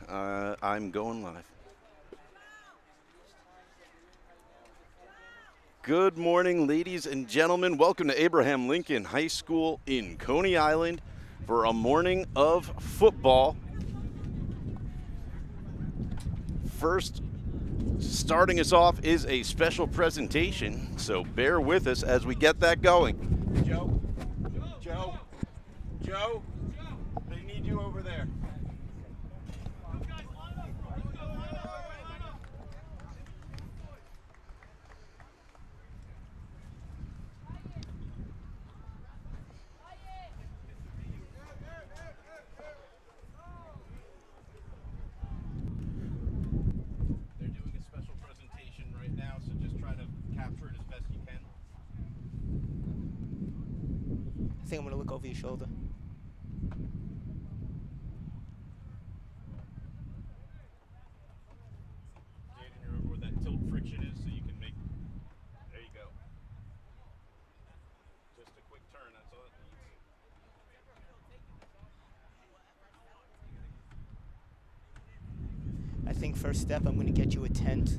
I'm going live. Good morning, ladies and gentlemen. Welcome to Abraham Lincoln High School in Coney Island for a morning of football. First, starting us off is a special presentation, so bear with us as we get that going. Joe, Joe, Joe, they need you over there. They're doing a special presentation right now, so just try to capture it as best you can. I think I'm gonna look over your shoulder. Jaden, remember where that tilt friction is so you can make. There you go. Just a quick turn, that's all it needs. I think first step, I'm gonna get you a tent.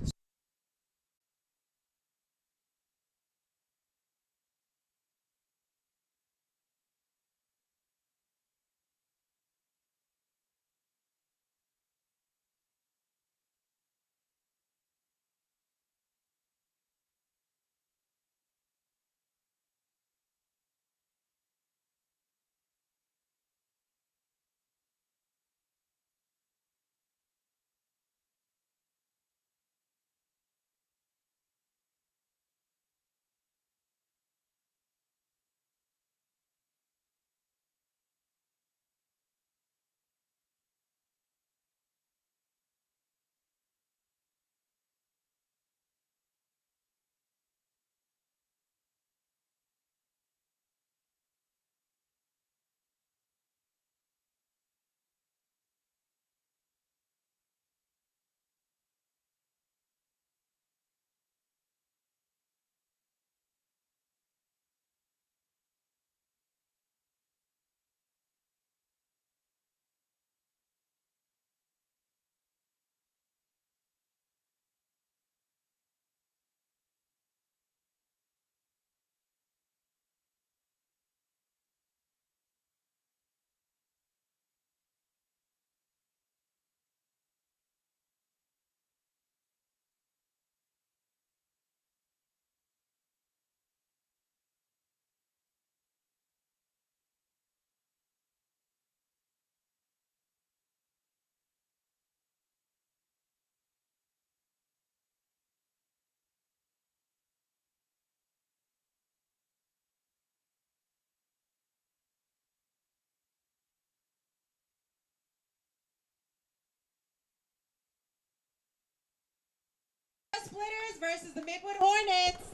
Splitters versus the Midwood Hornets.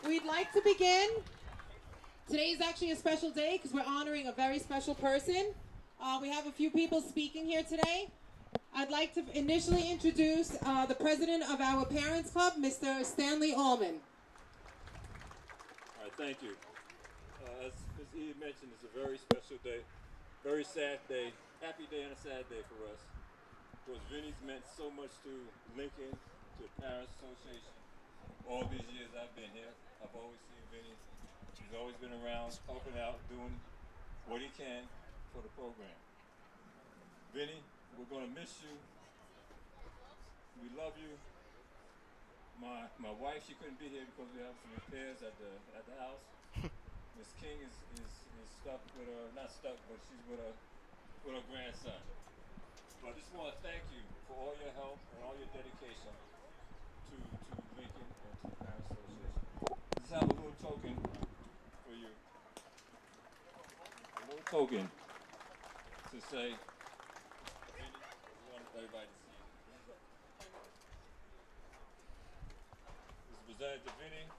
We'd like to begin. Today is actually a special day because we're honoring a very special person. We have a few people speaking here today. I'd like to initially introduce the president of our Parents Club, Mr. Stanley Allman. All right, thank you. As Ms. Eve mentioned, it's a very special day, very sad day, happy day and a sad day for us. Because Vinny's meant so much to Lincoln, to the Parents Association. All these years I've been here, I've always seen Vinny. He's always been around, helping out, doing what he can for the program. Vinny, we're gonna miss you. We love you. My wife, she couldn't be here because we have some repairs at the house. Miss King is stuck with her, not stuck, but she's with her grandson. So I just want to thank you for all your help and all your dedication to Lincoln and to the Parents Association. Just have a little token for you. A little token to say, Vinny, we want everybody to see it. This is presented to Vinny.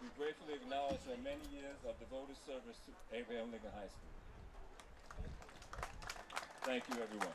We gratefully acknowledge her many years of devoted service to Abraham Lincoln High School. Thank you, everyone.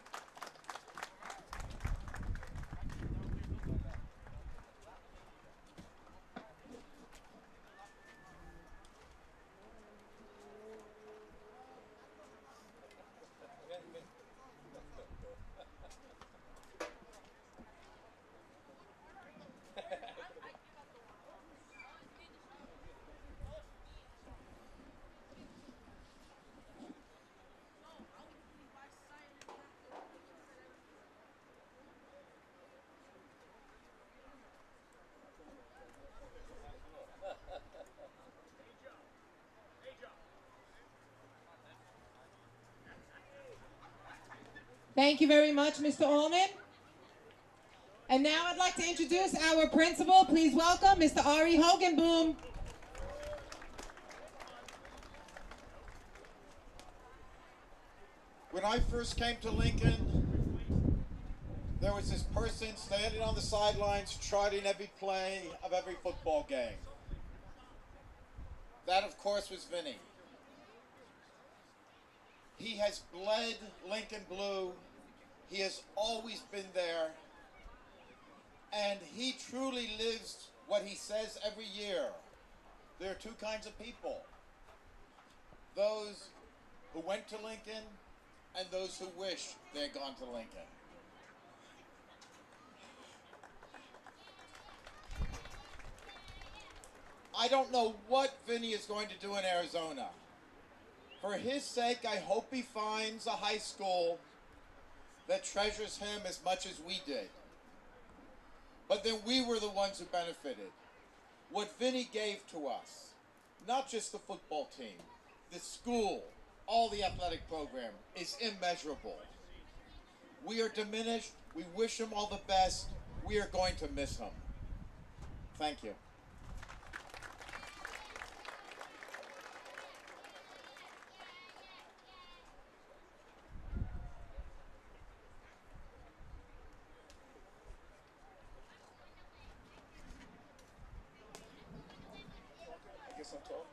Thank you very much, Mr. Allman. And now I'd like to introduce our principal. Please welcome Mr. Ari Hogenboom. When I first came to Lincoln, there was this person standing on the sidelines charting every play of every football game. That, of course, was Vinny. He has bled Lincoln blue. He has always been there. And he truly lives what he says every year. There are two kinds of people. Those who went to Lincoln and those who wish they had gone to Lincoln. I don't know what Vinny is going to do in Arizona. For his sake, I hope he finds a high school that treasures him as much as we did. But then we were the ones who benefited. What Vinny gave to us, not just the football team, the school, all the athletic program, is immeasurable. We are diminished. We wish him all the best. We are going to miss him. Thank you. I guess I'm talking.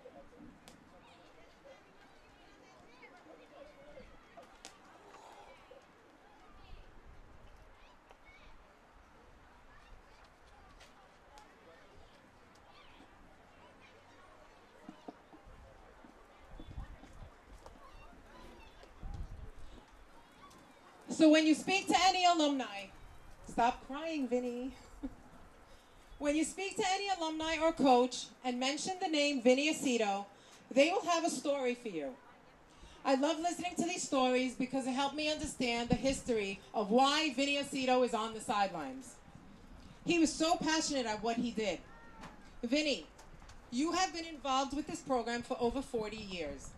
So when you speak to any alumni, stop crying, Vinny. When you speak to any alumni or coach and mention the name Vinny Aceto, they will have a story for you. I love listening to these stories because it helped me understand the history of why Vinny Aceto is on the sidelines. He was so passionate at what he did. Vinny, you have been involved with this program for over 40 years.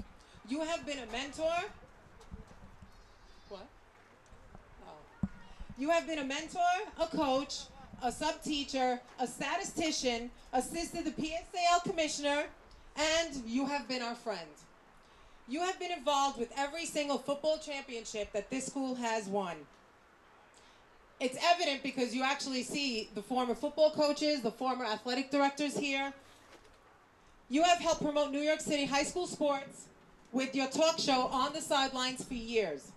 You have been a mentor. What? Oh. You have been a mentor, a coach, a sub-teacher, a statistician, assisted the PSAL commissioner, and you have been our friend. You have been involved with every single football championship that this school has won. It's evident because you actually see the former football coaches, the former athletic directors here. You have helped promote New York City high school sports with your talk show on the sidelines for years.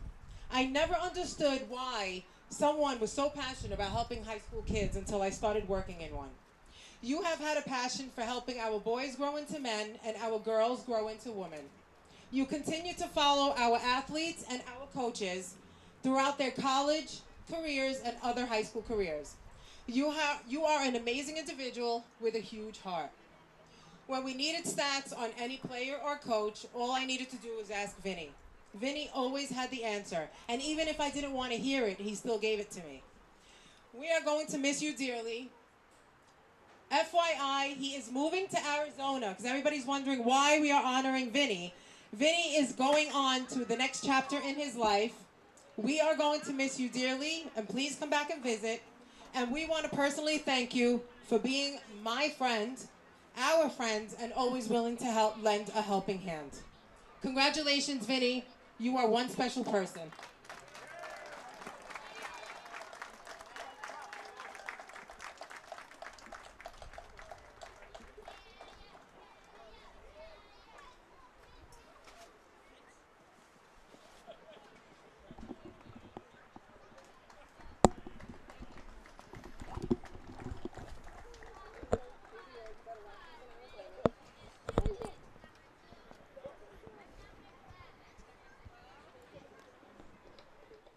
I never understood why someone was so passionate about helping high school kids until I started working in one. You have had a passion for helping our boys grow into men and our girls grow into women. You continue to follow our athletes and our coaches throughout their college careers and other high school careers. You are an amazing individual with a huge heart. When we needed stats on any player or coach, all I needed to do was ask Vinny. Vinny always had the answer, and even if I didn't want to hear it, he still gave it to me. We are going to miss you dearly. FYI, he is moving to Arizona, because everybody's wondering why we are honoring Vinny. Vinny is going on to the next chapter in his life. We are going to miss you dearly, and please come back and visit. And we want to personally thank you for being my friend, our friends, and always willing to help lend a helping hand. Congratulations, Vinny. You are one special person.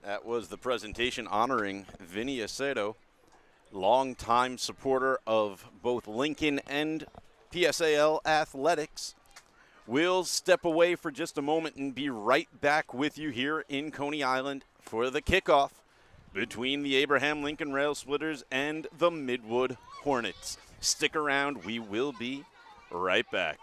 That was the presentation honoring Vinny Aceto, longtime supporter of both Lincoln and PSAL athletics. We'll step away for just a moment and be right back with you here in Coney Island for the kickoff between the Abraham Lincoln Rail Splitters and the Midwood Hornets. Stick around, we will be right back.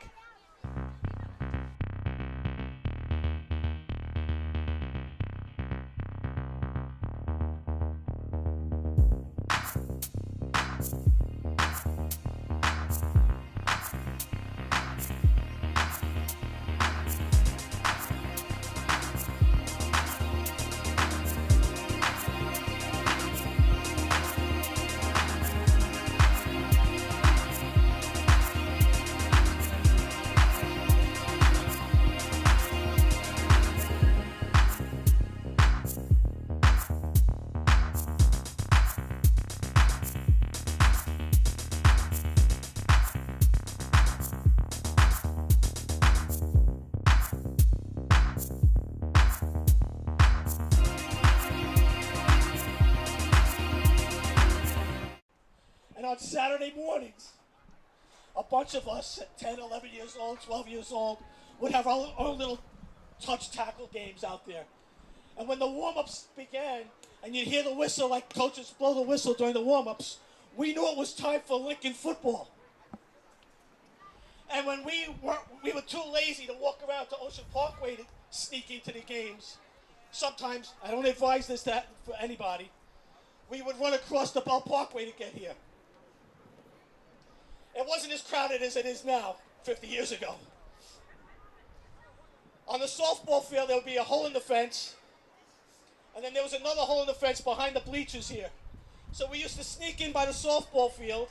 on Saturday mornings, a bunch of us at 10, 11 years old, 12 years old, would have our own little touch tackle games out there. And when the warm-ups began, and you'd hear the whistle, like coaches blow the whistle during the warm-ups, we knew it was time for Lincoln football. And when we were too lazy to walk around to Ocean Parkway to sneak into the games, sometimes, I don't advise this for anybody, we would run across the Bell Parkway to get here. It wasn't as crowded as it is now, 50 years ago. On the softball field, there would be a hole in the fence, and then there was another hole in the fence behind the bleachers here. So we used to sneak in by the softball field,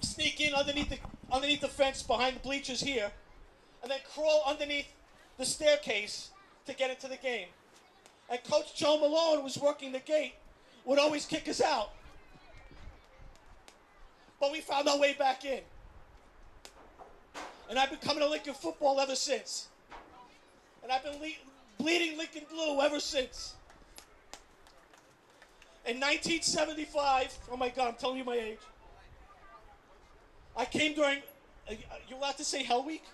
sneak in underneath the fence behind the bleachers here, and then crawl underneath the staircase to get into the game. And Coach Joe Malone, who was working the gate, would always kick us out. But we found our way back in. And I've been coming to Lincoln football ever since. And I've been bleeding Lincoln blue ever since. In 1975, oh my God, I'm telling you my age. I came during, you allowed to say Hell Week?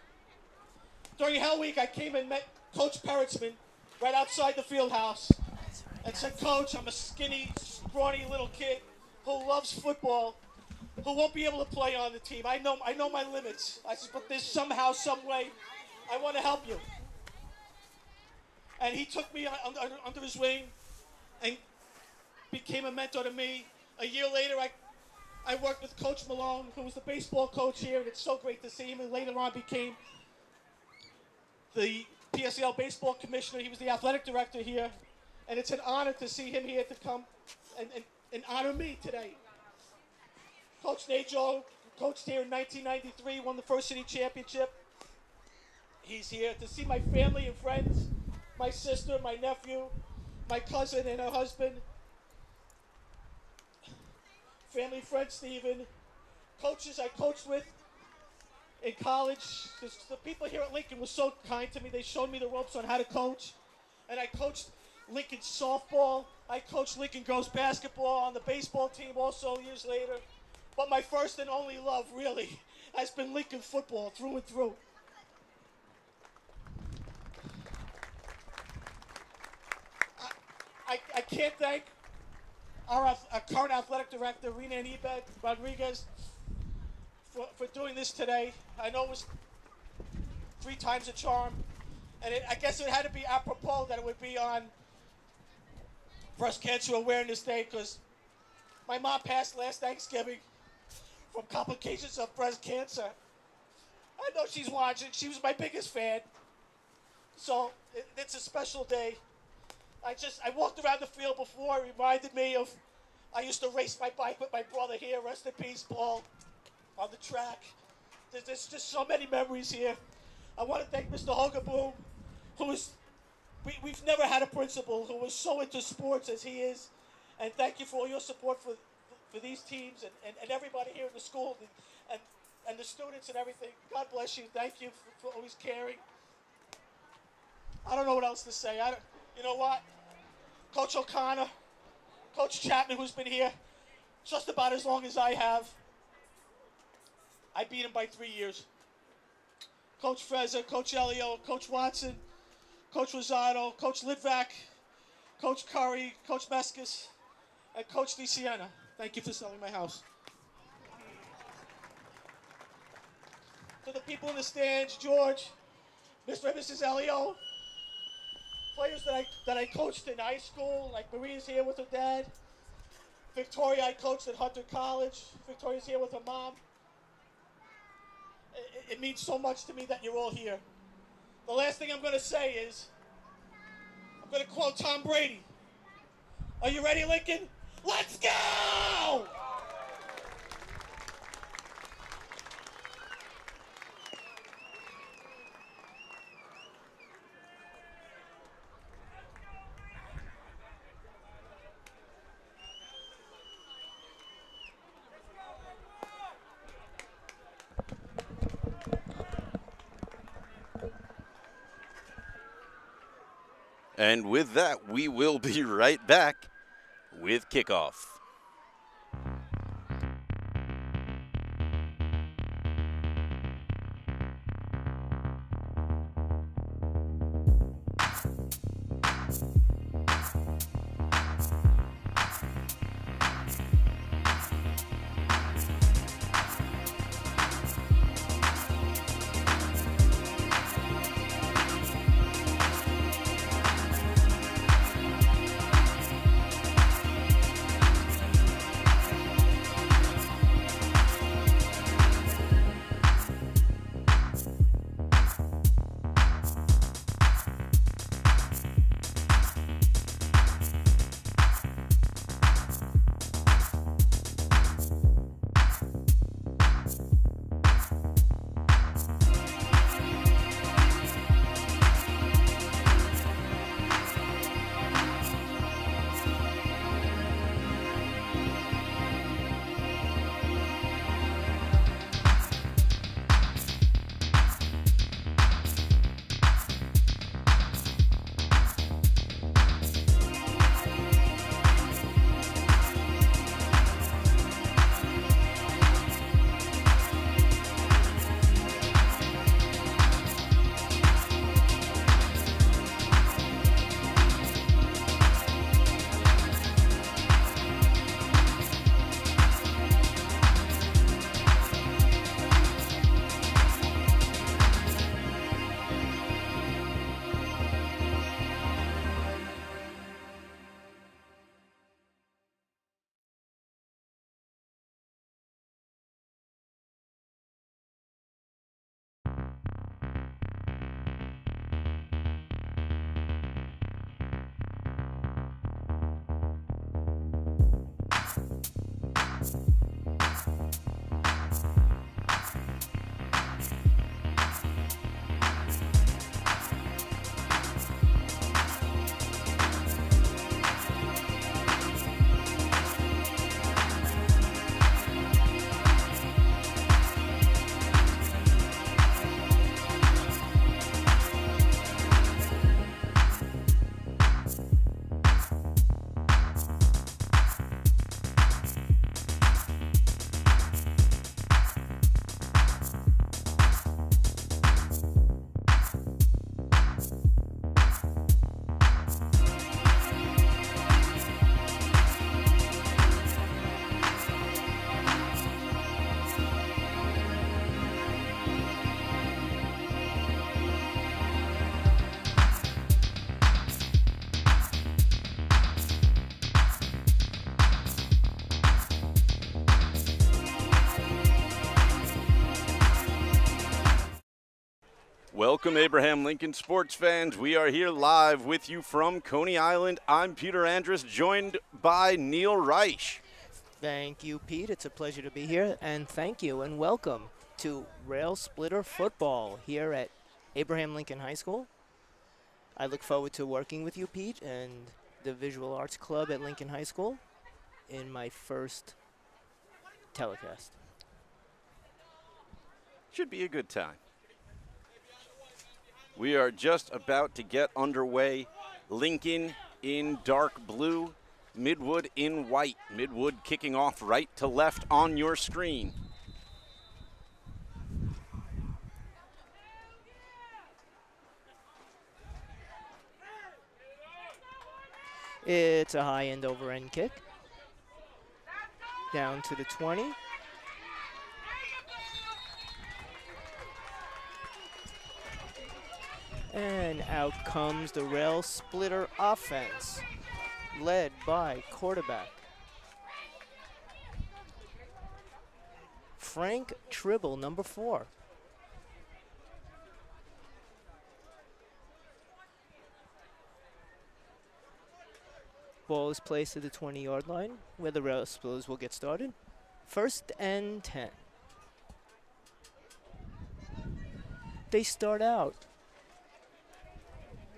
During Hell Week, I came and met Coach Peritzman right outside the field house and said, Coach, I'm a skinny, scrawny little kid who loves football, who won't be able to play on the team. I know my limits. I said, but there's somehow, some way, I want to help you. And he took me under his wing and became a mentor to me. A year later, I worked with Coach Malone, who was the baseball coach here, and it's so great to see him. And later on became the PSL baseball commissioner. He was the athletic director here. And it's an honor to see him here to come and honor me today. Coach Najo coached here in 1993, won the First City Championship. He's here to see my family and friends, my sister, my nephew, my cousin and her husband, family friend Stephen, coaches I coached with in college. The people here at Lincoln were so kind to me. They showed me the ropes on how to coach. And I coached Lincoln softball. I coached Lincoln girls basketball on the baseball team also years later. But my first and only love, really, has been Lincoln football through and through. I can't thank our current athletic director, Rena Ibed Rodriguez, for doing this today. I know it was 3 times a charm, and I guess it had to be apropos that it would be on Breast Cancer Awareness Day, because my mom passed last Thanksgiving from complications of breast cancer. I know she's watching. She was my biggest fan. So it's a special day. I walked around the field before. It reminded me of, I used to race my bike with my brother here, rest in peace, Paul, on the track. There's just so many memories here. I want to thank Mr. Hogaboom, who is, we've never had a principal who was so into sports as he is. And thank you for all your support for these teams and everybody here in the school and the students and everything. God bless you. Thank you for always caring. I don't know what else to say. You know what? Coach O'Connor, Coach Chapman, who's been here just about as long as I have. I beat him by 3 years. Coach Freza, Coach Elio, Coach Watson, Coach Rosado, Coach Lidvack, Coach Curry, Coach Meskis, and Coach DeSiena. Thank you for selling my house. To the people in the stands, George, Mr. and Mrs. Elio, players that I coached in high school, like Maria's here with her dad. Victoria, I coached at Hunter College. Victoria's here with her mom. It means so much to me that you're all here. The last thing I'm going to say is, I'm going to quote Tom Brady. Are you ready, Lincoln? Let's go! And with that, we will be right back with kickoff. Welcome, Abraham Lincoln sports fans. We are here live with you from Coney Island. I'm Peter Andrus, joined by Neil Reich. Thank you, Pete. It's a pleasure to be here. And thank you and welcome to Rail Splitter Football here at Abraham Lincoln High School. I look forward to working with you, Pete, and the Visual Arts Club at Lincoln High School in my first telecast. Should be a good time. We are just about to get underway. Lincoln in dark blue, Midwood in white. Midwood kicking off right to left on your screen. It's a high end over end kick. Down to the 20. And out comes the Rail Splitter offense, led by quarterback Frank Tribble, number 4. Ball is placed at the 20-yard line, where the Rail Splitters will get started. 1st and 10. They start out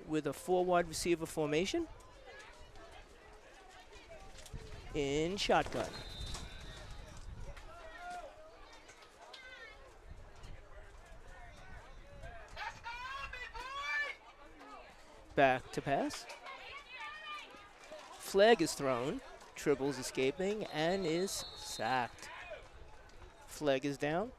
with a 4 wide receiver formation in shotgun. Back to pass. Flag is thrown. Tribble's escaping and is sacked. Flag is down.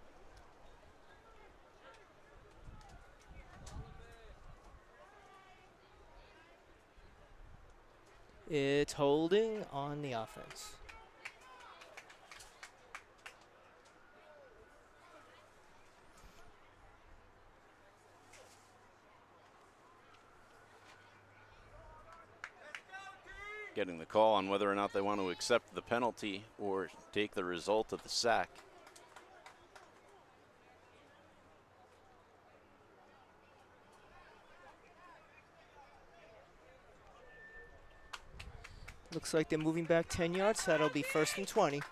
It's holding on the offense. Getting the call on whether or not they want to accept the penalty or take the result of the sack. Looks like they're moving back 10 yards. That'll be 1st and 20.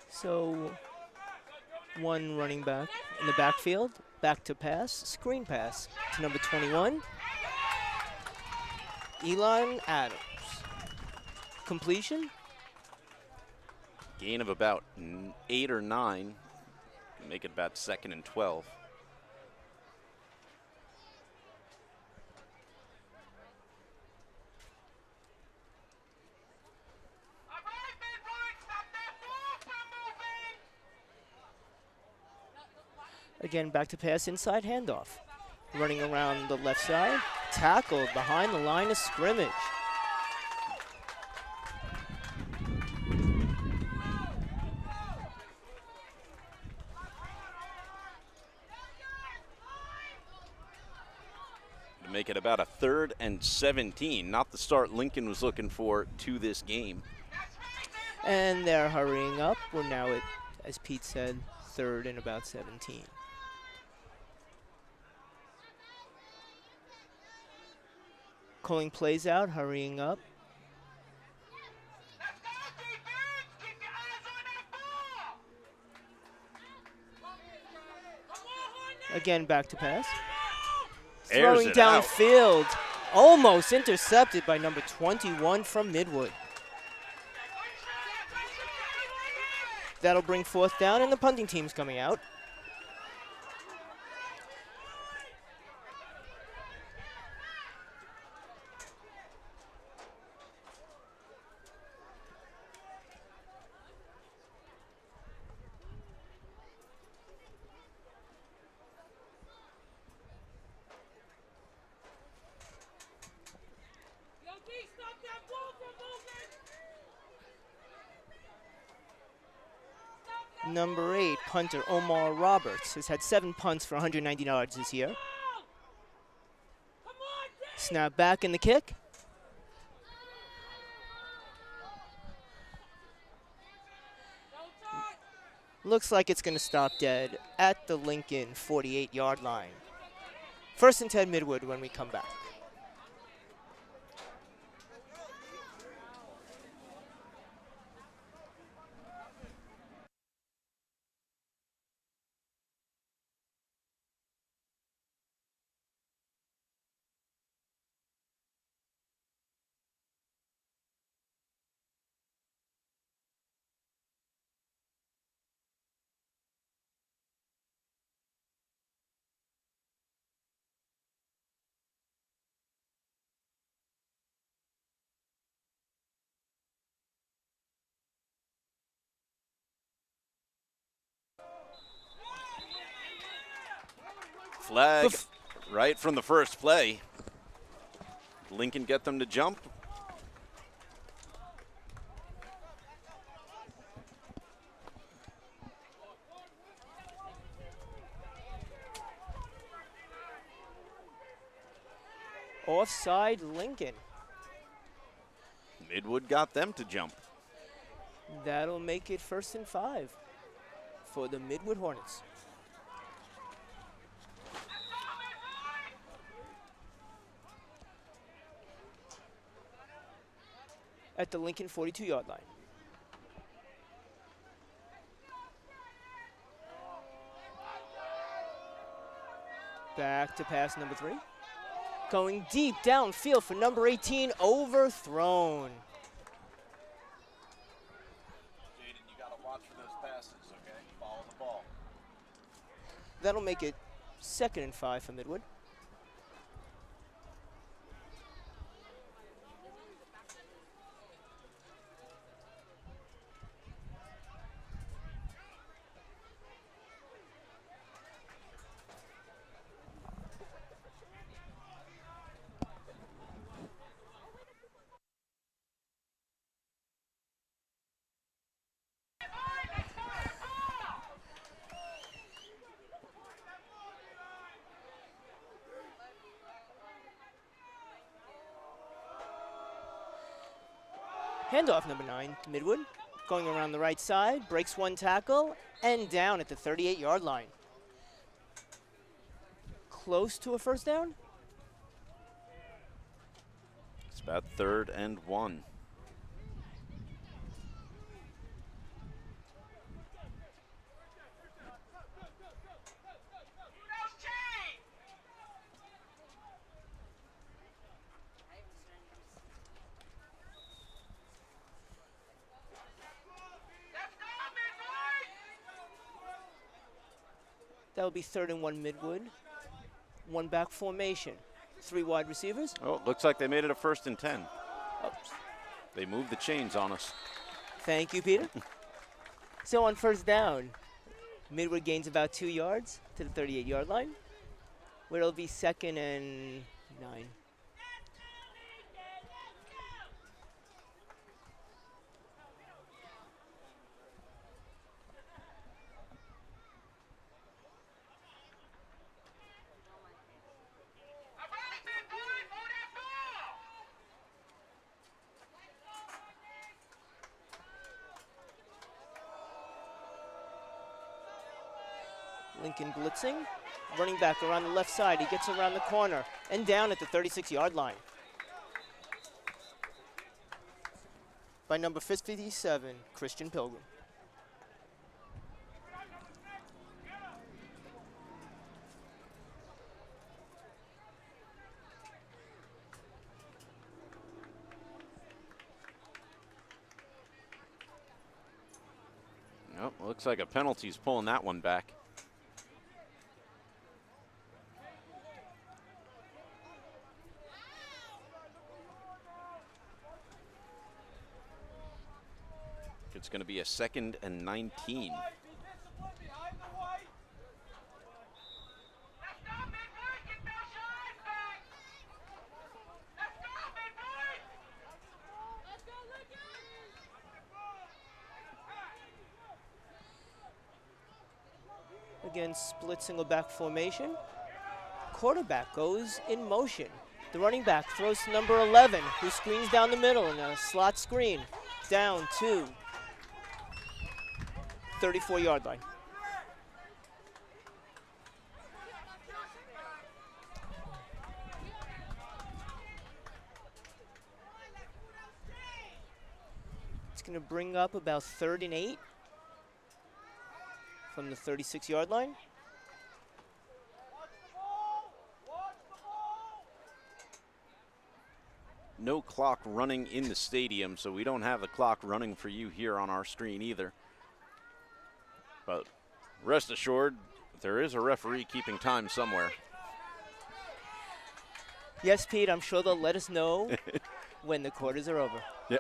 So, one running back in the backfield, back to pass, screen pass to number 21, Elon Adams. Completion. Gain of about 8 or 9. Make it about 2nd and 12. Again, back to pass, inside handoff. Running around the left side, tackled behind the line of scrimmage. To make it about a 3rd and 17. Not the start Lincoln was looking for to this game. And they're hurrying up. We're now at, as Pete said, 3rd and about 17. Calling plays out, hurrying up. Again, back to pass. Airs Throwing it out. downfield. Almost intercepted by number 21 from Midwood. That'll bring 4th down, and the punting team's coming out. Number 8, punter Omar Roberts, has had 7 punts for 190 yards this year. Snap back in the kick. Looks like it's going to stop dead at the Lincoln 48-yard line. 1st and 10 Midwood when we come back. Flag right from the first play. Lincoln get them to jump. Offside Lincoln. Midwood got them to jump. That'll make it 1st and 5 for the Midwood Hornets. At the Lincoln 42-yard line. Back to pass number 3. Going deep downfield for number 18, overthrown. Jaden, you got to watch for those passes, okay? Follow the ball. That'll make it 2nd and 5 for Midwood. Handoff number 9 to Midwood. Going around the right side, breaks one tackle, and down at the 38-yard line. Close to a 1st down. It's about 3rd and 1. That will be 3rd and 1 Midwood. 1 back formation. 3 wide receivers. Oh, it looks like they made it a 1st and 10. Oops. They moved the chains on us. Thank you, Peter. So on 1st down, Midwood gains about 2 yards to the 38-yard line, where it'll be 2nd and 9. Lincoln blitzing, running back around the left side. He gets around the corner and down at the 36-yard line. By number 57, Christian Pilgrim. Nope, looks like a penalty's pulling that one back. It's going to be a 2nd and 19. Again, split single back formation. Quarterback goes in motion. The running back throws to number 11, who screens down the middle in a slot screen. Down to 34-yard line. It's going to bring up about 3rd and 8 from the 36-yard line. No clock running in the stadium, so we don't have the clock running for you here on our screen either. But rest assured, there is a referee keeping time somewhere. Yes, Pete, I'm sure they'll let us know when the quarters are over. Yeah,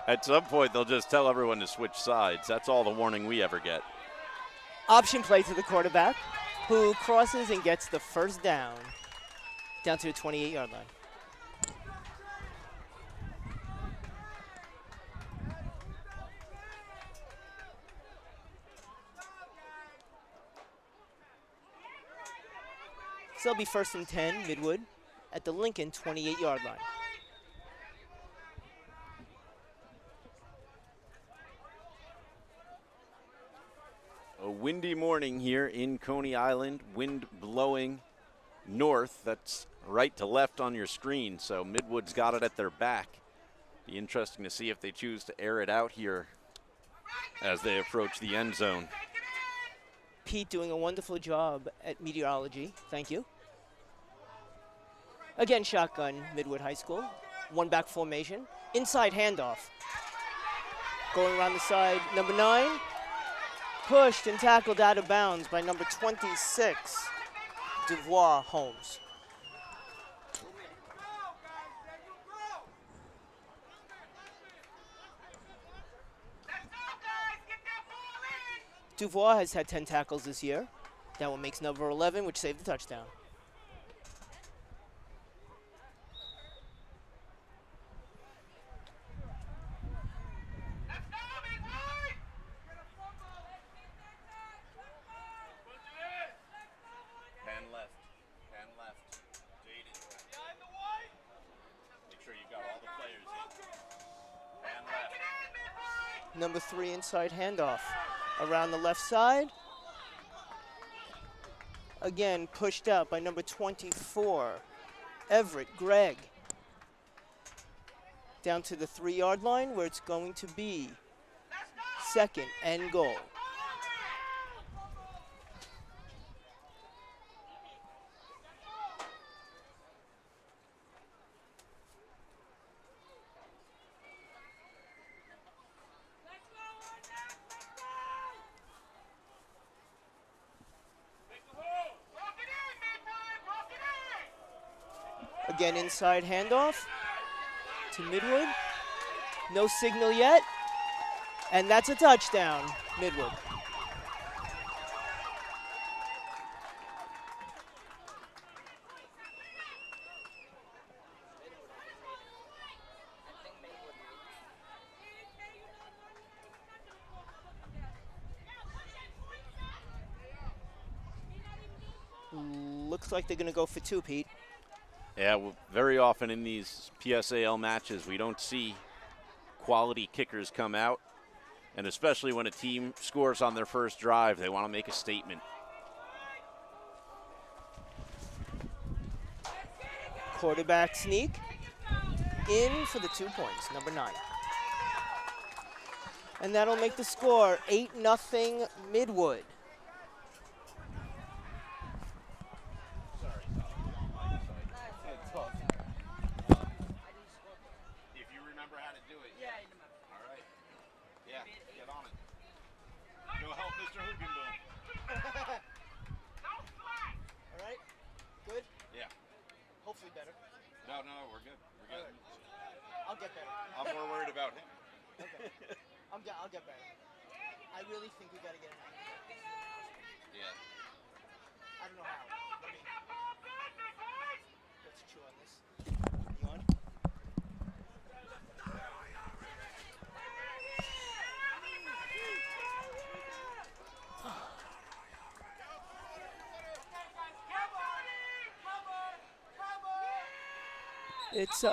at some point they'll just tell everyone to switch sides. That's all the warning we ever get. Option play to the quarterback, who crosses and gets the first down to the 28-yard line. So it'll be 1st and 10, Midwood, at the Lincoln 28-yard line. A windy morning here in Coney Island, wind blowing north. That's right to left on your screen, so Midwood's got it at their back. Be interesting to see if they choose to air it out here as they approach the end zone. Pete doing a wonderful job at meteorology. Thank you. Again, shotgun, Midwood High School. One back formation. Inside handoff. Going around the side, number 9. Pushed and tackled out of bounds by number 26, Duvois Holmes. Duvois has had 10 tackles this year. That one makes number 11, which saved the touchdown. Pan left. Jaden. Make sure you've got all the players in. Pan left. Number 3 inside handoff. Around the left side. Again, pushed out by number 24, Everett Gregg. Down to the 3-yard line where it's going to be 2nd and goal. Again, inside handoff to Midwood. No signal yet. And that's a touchdown, Midwood. Looks like they're going to go for 2, Pete. Yeah, well, very often in these PSAL matches, we don't see quality kickers come out. And especially when a team scores on their first drive, they want to make a statement. Quarterback sneak. In for the 2 points, number 9. And that'll make the score 8-0 Midwood. No, we're good. We're good. Right. I'll get better. I'm more worried about him. Okay. I'll get better. I really think we got to get an out. Yeah. I don't know how. Let's chew on this. You on? It's,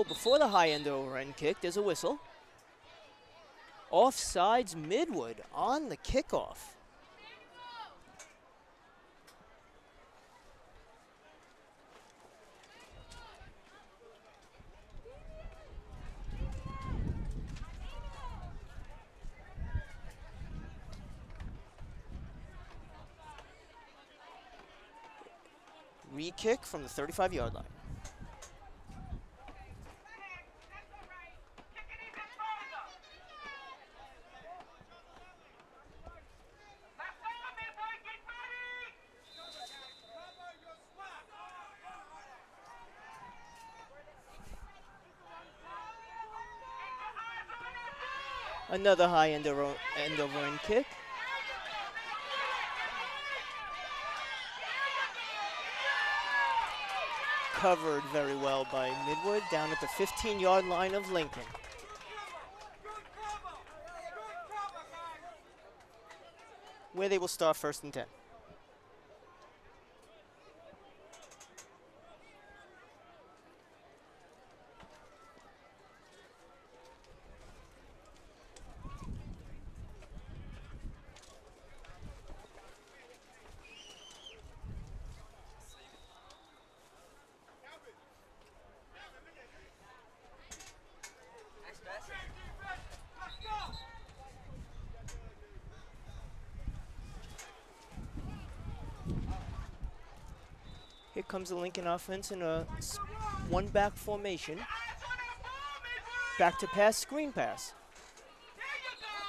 before the high end over end kick, there's a whistle. Offsides Midwood on the kickoff. Re-kick from the 35-yard line. Another high end over end kick. Covered very well by Midwood down at the 15-yard line of Lincoln. Where they will start 1st and 10. Here comes the Lincoln offense in a one-back formation. Back to pass, screen pass.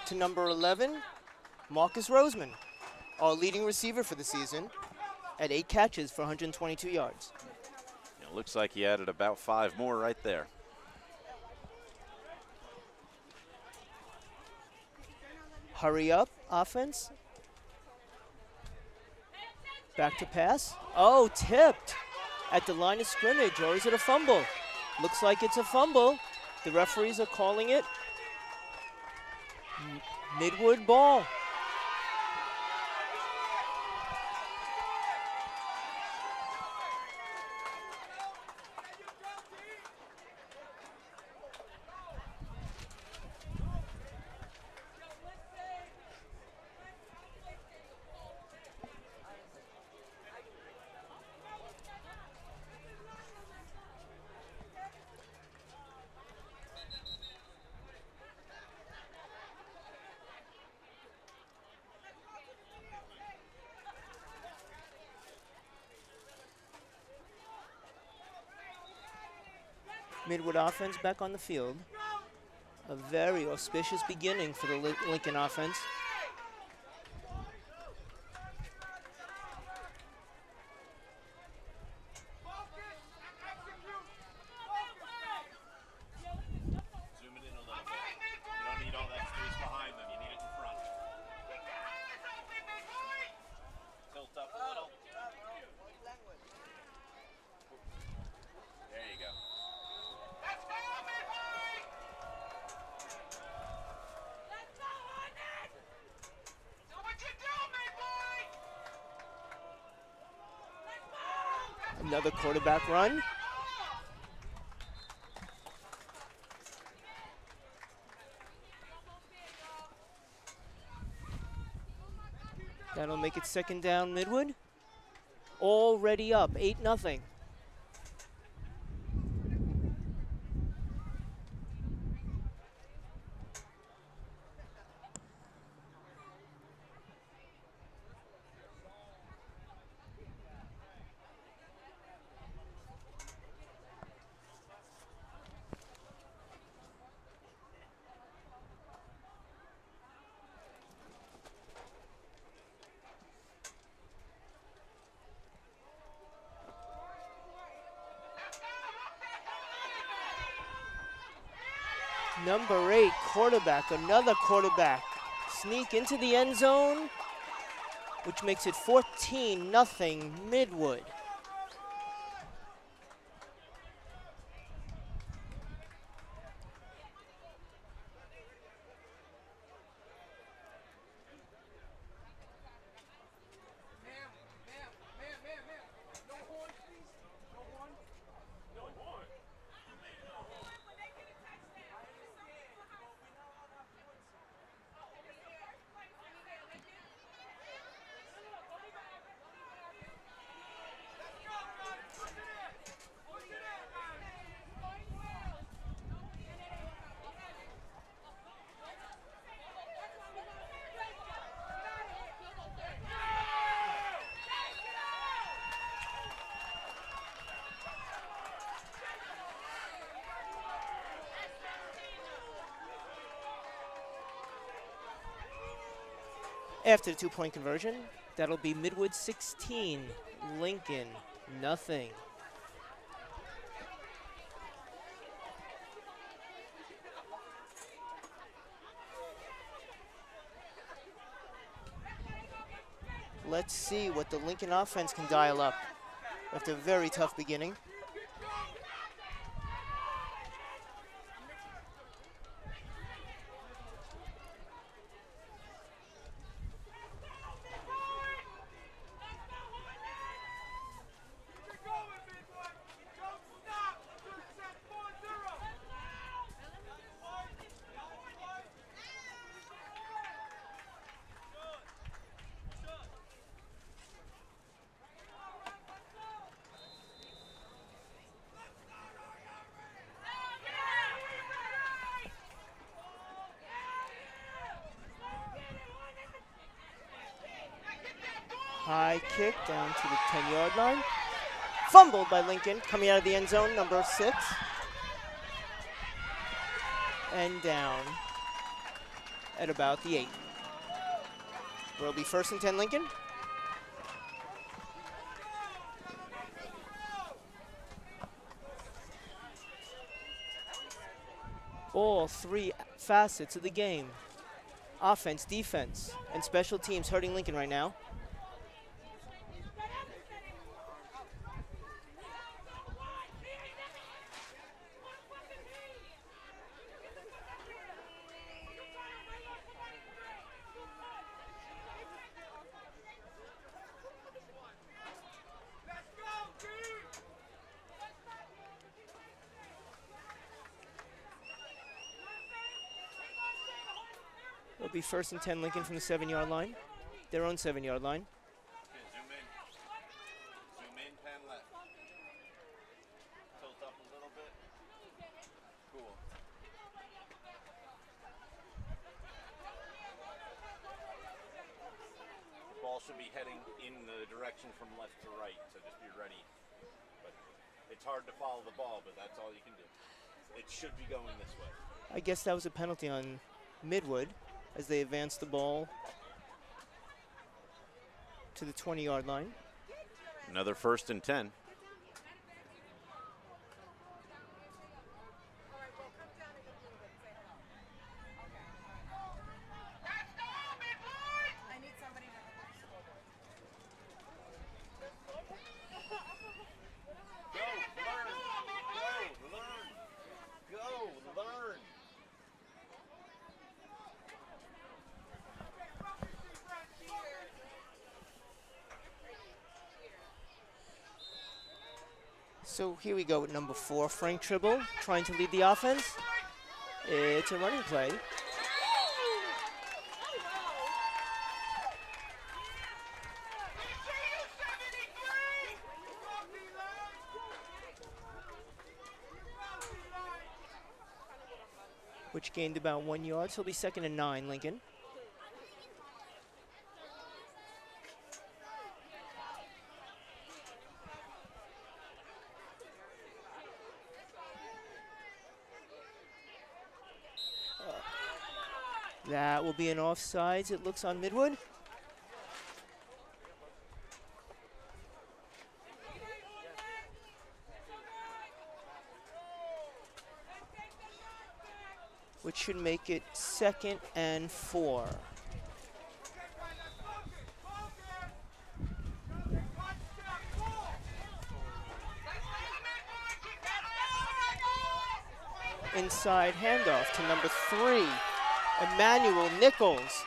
To number 11, Marcus Roseman, our leading receiver for the season, at 8 catches for 122 yards. It looks like he added about 5 more right there. Hurry up offense. Back to pass. Oh, tipped at the line of scrimmage, or is it a fumble? Looks like it's a fumble. The referees are calling it Midwood ball. Midwood offense back on the field. A very auspicious beginning for the Lincoln offense. Zoom it in a little bit. You don't need all that space behind them. You need it in front. Tilt up a little. There you go. Another quarterback run. That'll make it 2nd down Midwood. Already up, 8-0. Number 8 quarterback, another quarterback. Sneak into the end zone, which makes it 14-0 Midwood. After the 2-point conversion, that'll be Midwood 16, Lincoln nothing. Let's see what the Lincoln offense can dial up after a very tough beginning. High kick down to the 10-yard line. Fumbled by Lincoln, coming out of the end zone, number 6. And down at about the 8. Will be 1st and 10 Lincoln. All 3 facets of the game. Offense, defense, and special teams hurting Lincoln right now. It'll be 1st and 10 Lincoln from the 7-yard line, their own 7-yard line. Okay, zoom in. Zoom in, 10 left. Tilt up a little bit. Cool. The ball should be heading in the direction from left to right, so just be ready. But it's hard to follow the ball, but that's all you can do. It should be going this way. I guess that was a penalty on Midwood as they advance the ball to the 20-yard line. Another 1st and 10. So here we go with number 4, Frank Tribble, trying to lead the offense. It's a running play. Which gained about 1 yard, so it'll be 2nd and 9, Lincoln. That will be an offsides, it looks, on Midwood. Which should make it 2nd and 4. Inside handoff to number 3. Emmanuel Nichols.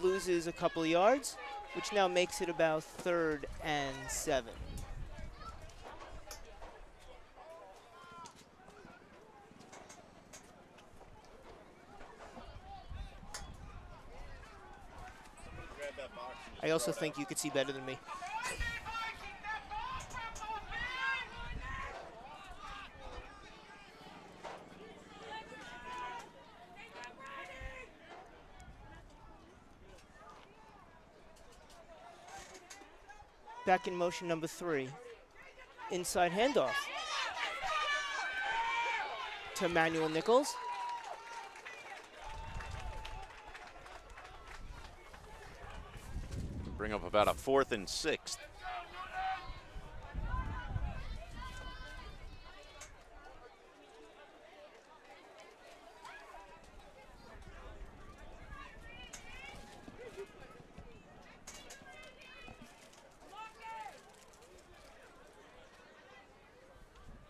Loses a couple of yards, which now makes it about 3rd and 7. I also think you could see better than me. Back in motion, number 3. Inside handoff to Manuel Nichols. Bring up about a 4th and 6.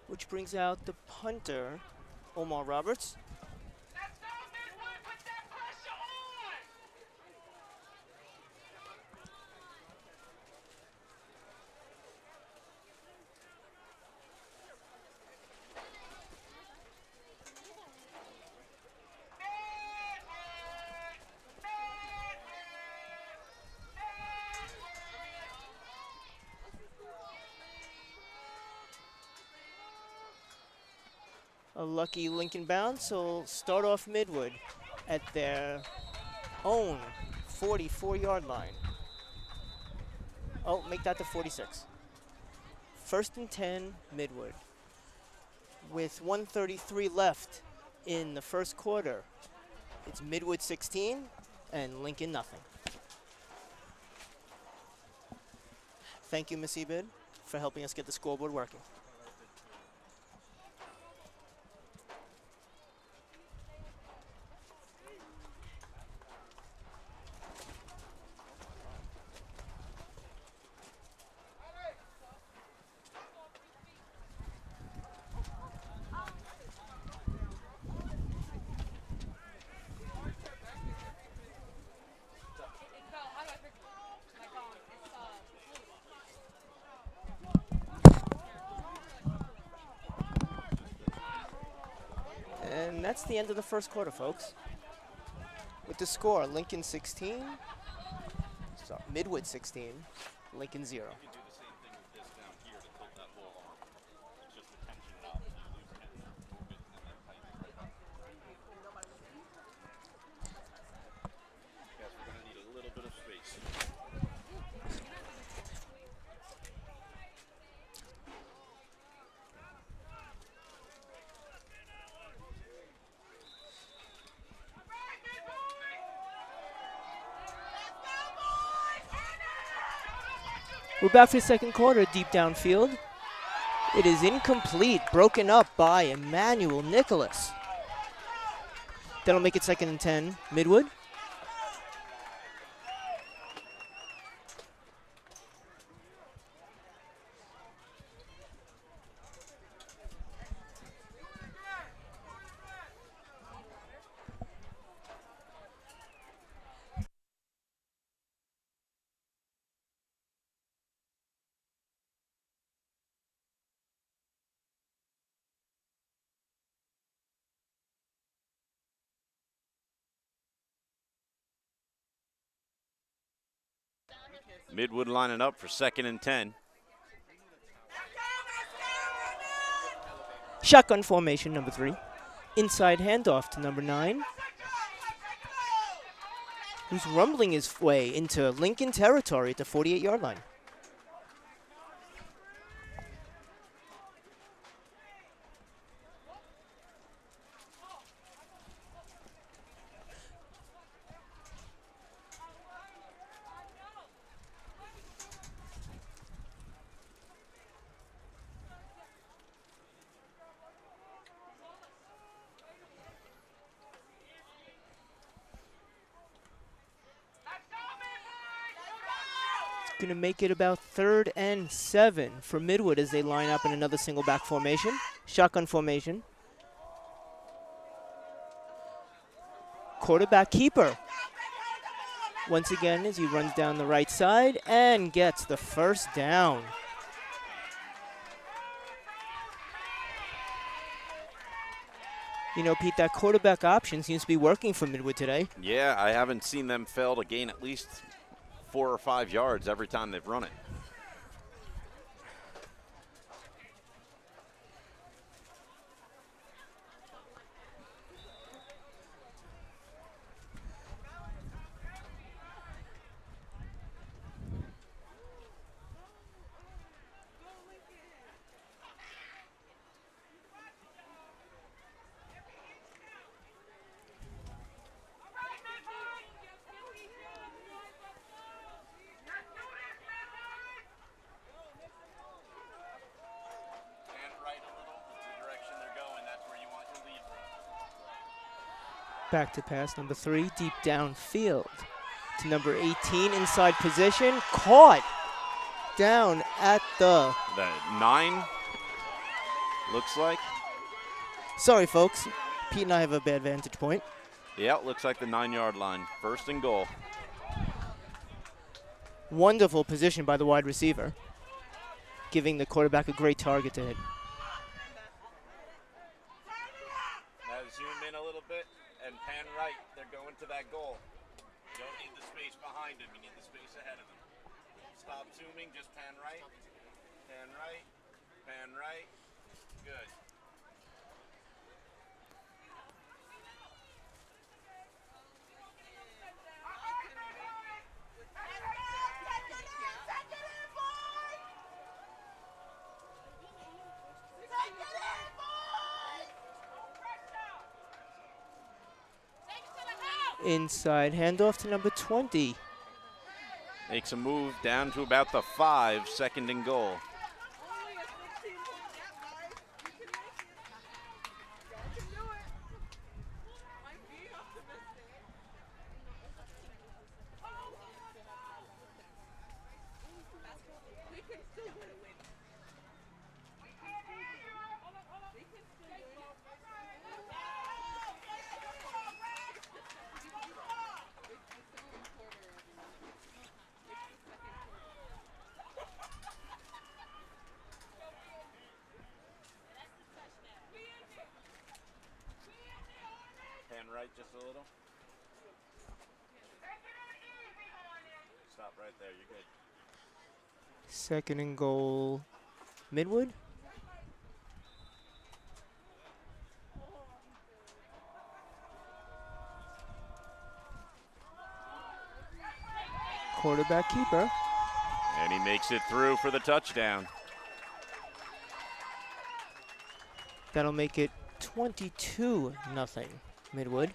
Which brings out the punter, Omar Roberts. A lucky Lincoln bounce will start off Midwood at their own 44-yard line. Oh, make that the 46. 1st and 10, Midwood. With 1:33 left in the first quarter, it's Midwood 16 and Lincoln nothing. Thank you, Miss Ebid, for helping us get the scoreboard working. And that's the end of the first quarter, folks. With the score, Lincoln 16, Midwood 16, Lincoln 0. We're back for the second quarter, deep downfield. It is incomplete, broken up by Emmanuel Nicholas. That'll make it 2nd and 10, Midwood. Midwood lining up for 2nd and 10. Shotgun formation, number 3. Inside handoff to number 9, who's rumbling his way into Lincoln territory at the 48-yard line. Going to make it about 3rd and 7 for Midwood as they line up in another single back formation. Shotgun formation. Quarterback keeper. Once again as he runs down the right side and gets the first down. You know, Pete, that quarterback option seems to be working for Midwood today. Yeah, I haven't seen them fail to gain at least 4 or 5 yards every time they've run it. Back to pass number 3, deep downfield to number 18, inside position, caught down at the... The 9, looks like. Sorry, folks. Pete and I have a bad vantage point. Yeah, looks like the 9-yard line. First and goal. Wonderful position by the wide receiver, giving the quarterback a great target to hit. Now zoom in a little bit and pan right. They're going to that goal. You don't need the space behind him. You need the space ahead of him. Stop zooming. Just pan right. Pan right. Pan right. Good. Inside handoff to number 20. Makes a move down to about the 5, second and goal. Pan right just a little. Stop right there. You're good. Second and goal, Midwood. Quarterback keeper. And he makes it through for the touchdown. That'll make it 22-0 Midwood.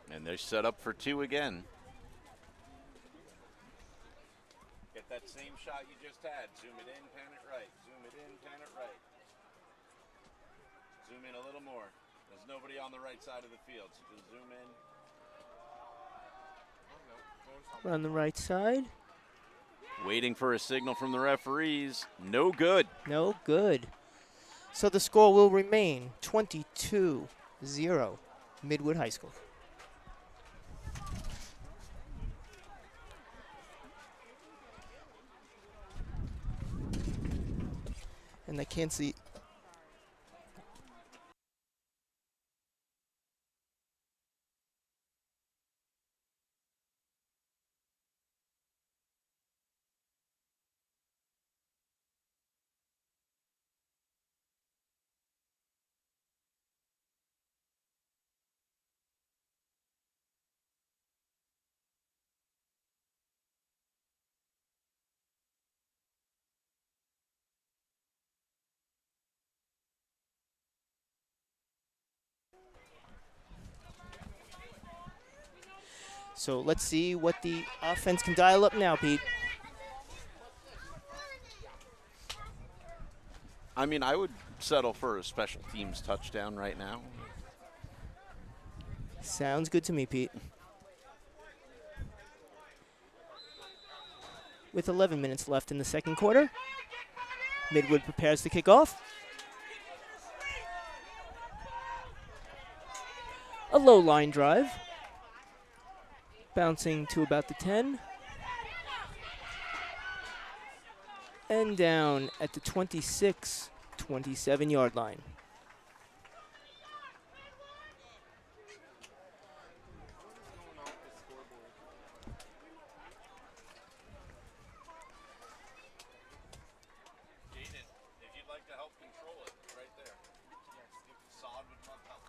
And they're set up for 2 again. Get that same shot you just had. Zoom it in, pan it right. Zoom it in, pan it right. Zoom in a little more. There's nobody on the right side of the field, so just zoom in. On the right side. Waiting for a signal from the referees. No good. No good. So the score will remain 22-0 Midwood High School. And I can't see. So let's see what the offense can dial up now, Pete. I mean, I would settle for a special teams touchdown right now. Sounds good to me, Pete. With 11 minutes left in the second quarter, Midwood prepares to kick off. A low line drive. Bouncing to about the 10. And down at the 26, 27-yard line. Jaden, if you'd like to help control it, right there. Yes. Sod would love help.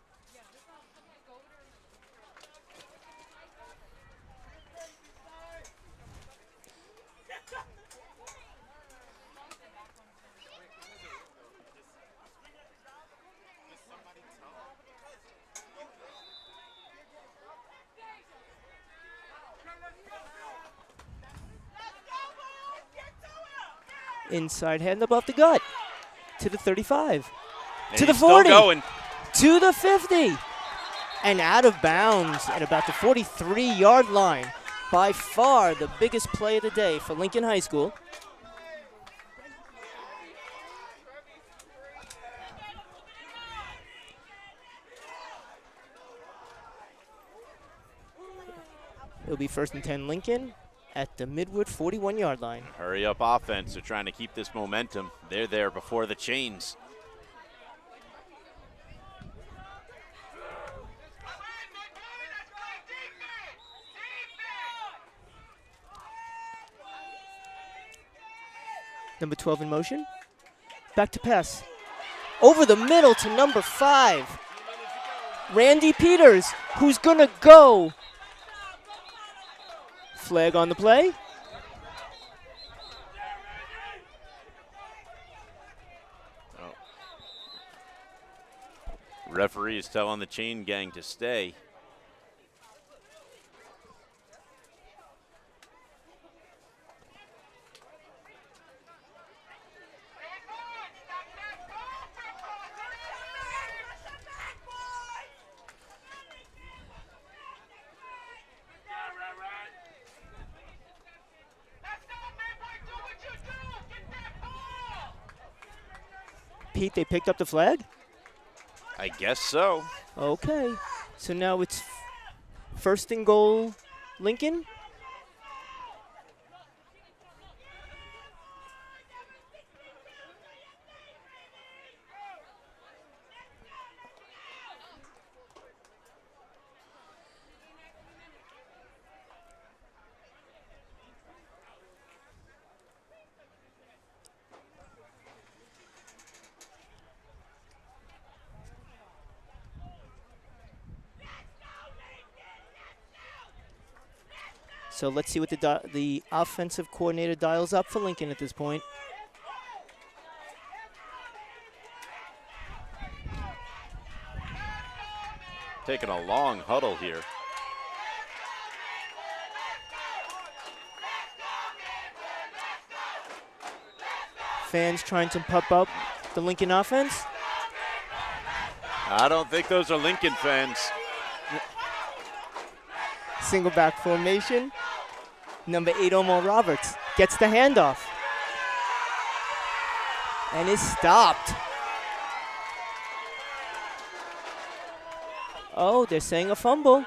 Inside hand above the gut. To the 35. And To the he's still 40. going. To the 50. And out of bounds at about the 43-yard line. By far the biggest play of the day for Lincoln High School. It'll be 1st and 10 Lincoln at the Midwood 41-yard line. Hurry up offense. They're trying to keep this momentum. They're there before the chains. Number 12 in motion. Back to pass. Over the middle to number 5. Randy Peters, who's going to go. Flag on the play. Referee is telling the chain gang to stay. Pete, they picked up the flag? I guess so. Okay. So now it's 1st and goal, Lincoln. So let's see what the offensive coordinator dials up for Lincoln at this point. Taking a long huddle here. Fans trying to pump up the Lincoln offense. I don't think those are Lincoln fans. Single back formation. Number 8, Omar Roberts, gets the handoff. And is stopped. Oh, they're saying a fumble.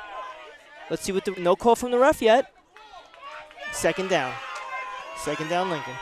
Let's see what no call from the ref yet. 2nd down. 2nd down, Lincoln.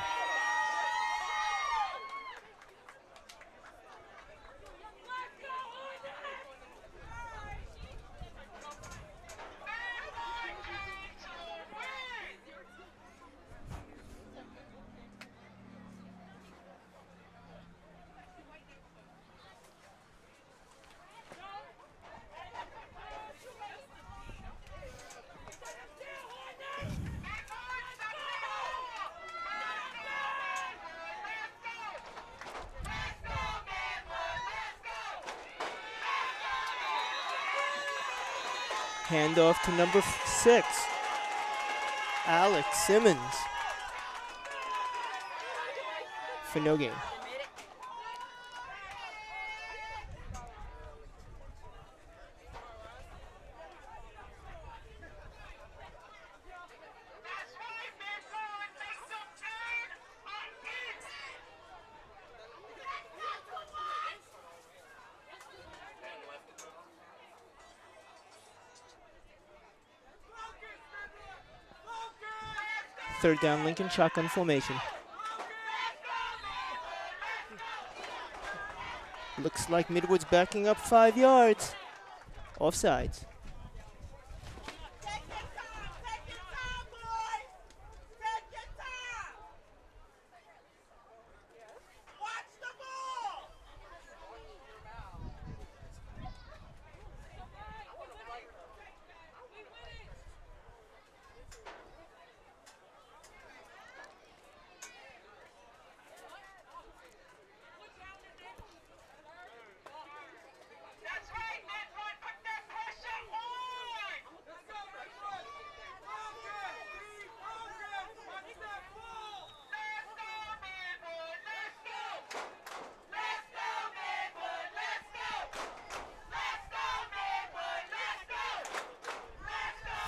Handoff to number 6, Alex Simmons, for no gain. Third down, Lincoln, shotgun formation. Looks like Midwood's backing up 5 yards. Offsides.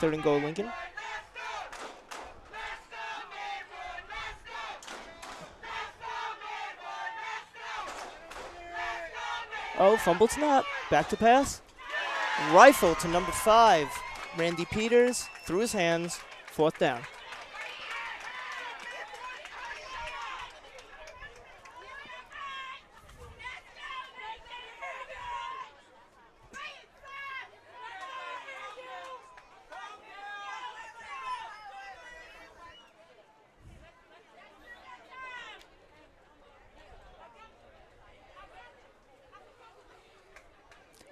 Third and goal, Lincoln. Oh, fumbled snap. Back to pass. Rifle to number 5. Randy Peters through his hands. 4th down.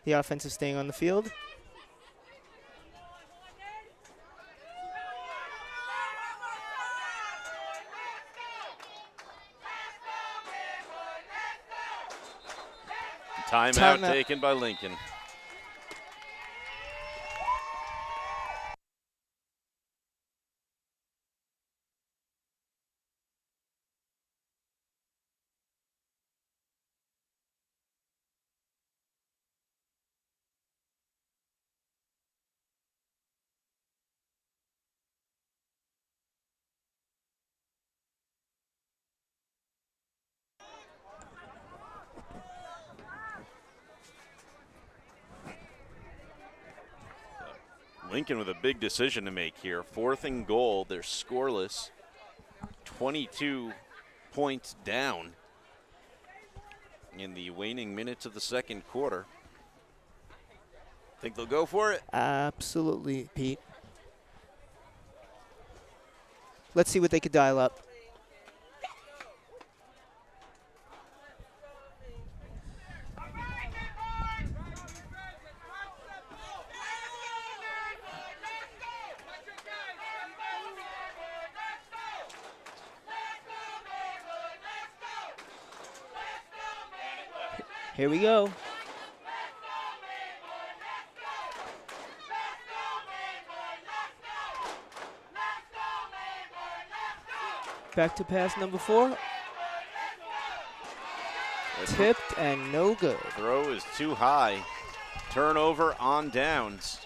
The offense is staying on the field. Timeout taken by Lincoln. Lincoln with a big decision to make here. 4th and goal. They're scoreless. 22 points down in the waning minutes of the second quarter. Think they'll go for it? Absolutely, Pete. Let's see what they could dial up. Here we go. Back to pass number 4. Tipped and no good. Throw is too high. Turnover on downs.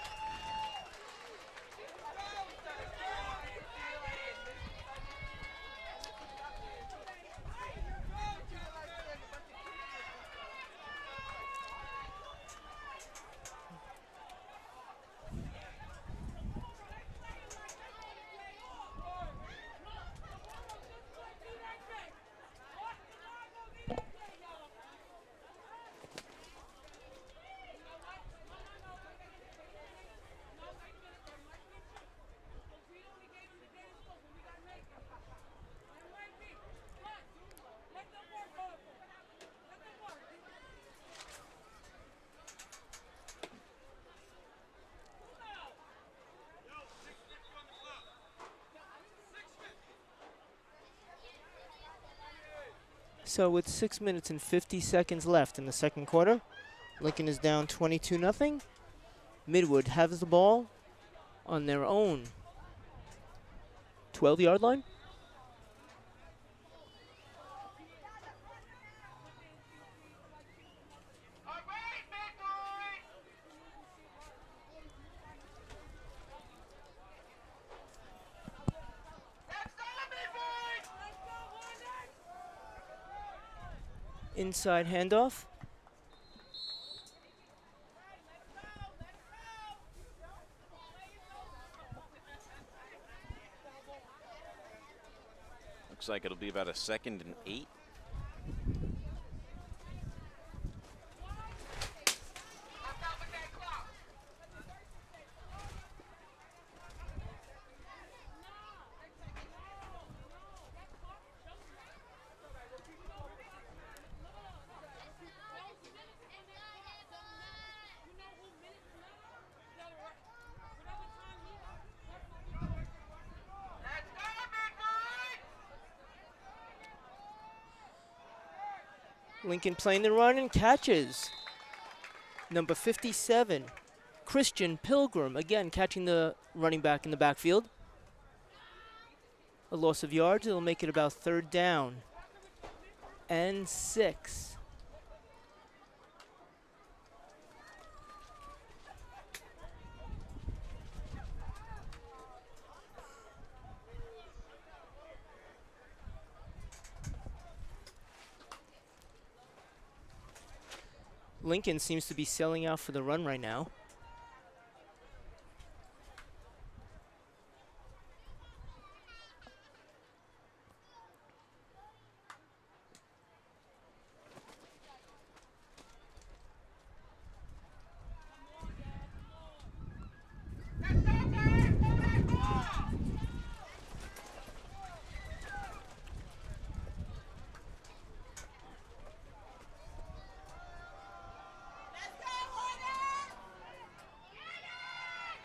So with 6 minutes and 50 seconds left in the second quarter, Lincoln is down 22-0. Midwood has the ball on their own 12-yard line. Inside handoff. Looks like it'll be about a 2nd and 8. Lincoln playing the run and catches. Number 57, Christian Pilgrim, again catching the running back in the backfield. A loss of yards, it'll make it about 3rd down and 6. Lincoln seems to be selling out for the run right now.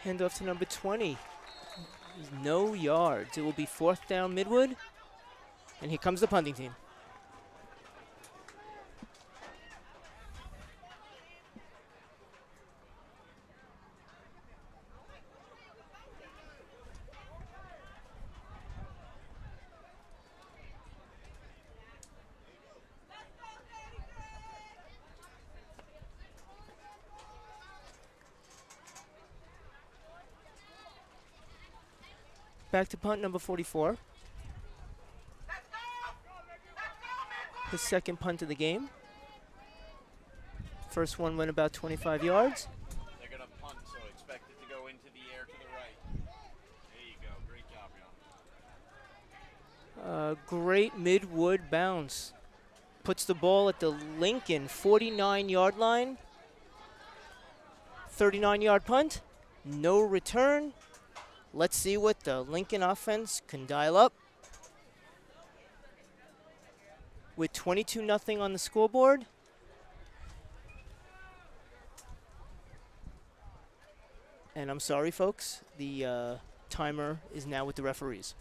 Handoff to number 20. No yards. It will be 4th down Midwood. And here comes the punting team. Back to punt number 44. His second punt of the game. First one went about 25 yards. They're going to punt, so expect it to go into the air to the right. There you go. Great job, Jan. Great Midwood bounce. Puts the ball at the Lincoln 49-yard line. 39-yard punt. No return. Let's see what the Lincoln offense can dial up. With 22-0 on the scoreboard. And I'm sorry, folks. The timer is now with the referees.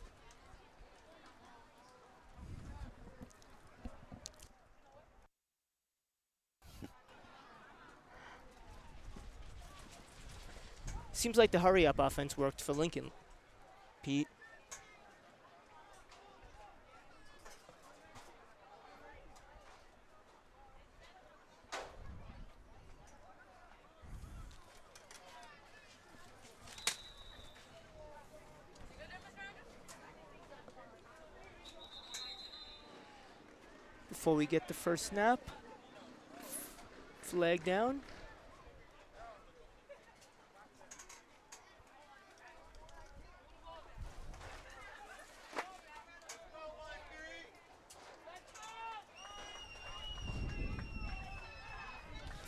Seems like the hurry-up offense worked for Lincoln. Pete. Before we get the first snap, flag down.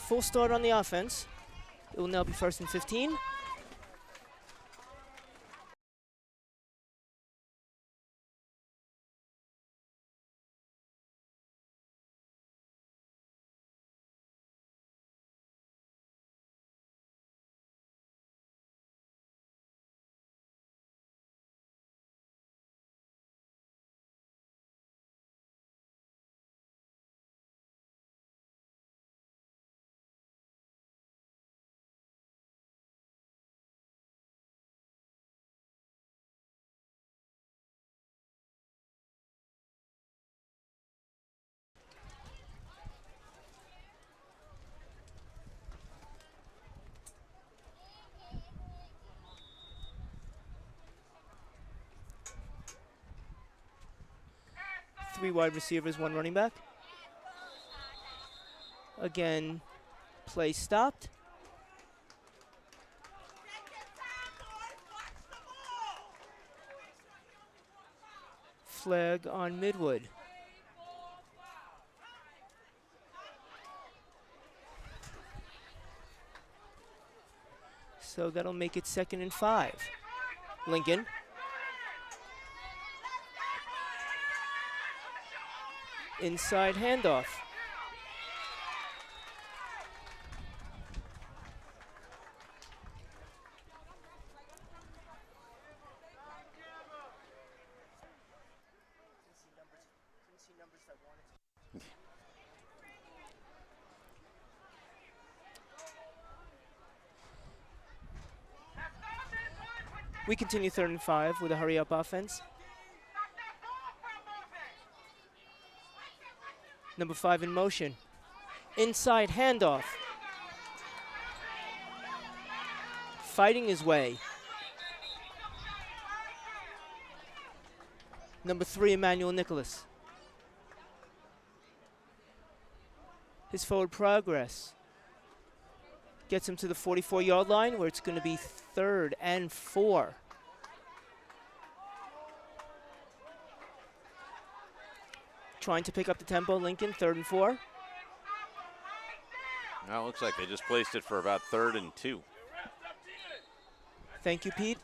Full start on the offense. It will now be 1st and 15. Three wide receivers, one running back. Again, play stopped. Flag on Midwood. So that'll make it 2nd and 5. Lincoln. Inside handoff. We continue 3rd and 5 with a hurry-up offense. Number 5 in motion. Inside handoff. Fighting his way. Number 3, Emmanuel Nicholas. His forward progress. Gets him to the 44-yard line where it's going to be 3rd and 4. Trying to pick up the tempo, Lincoln, 3rd and 4. Now it looks like they just placed it for about 3rd and 2. Thank you, Pete.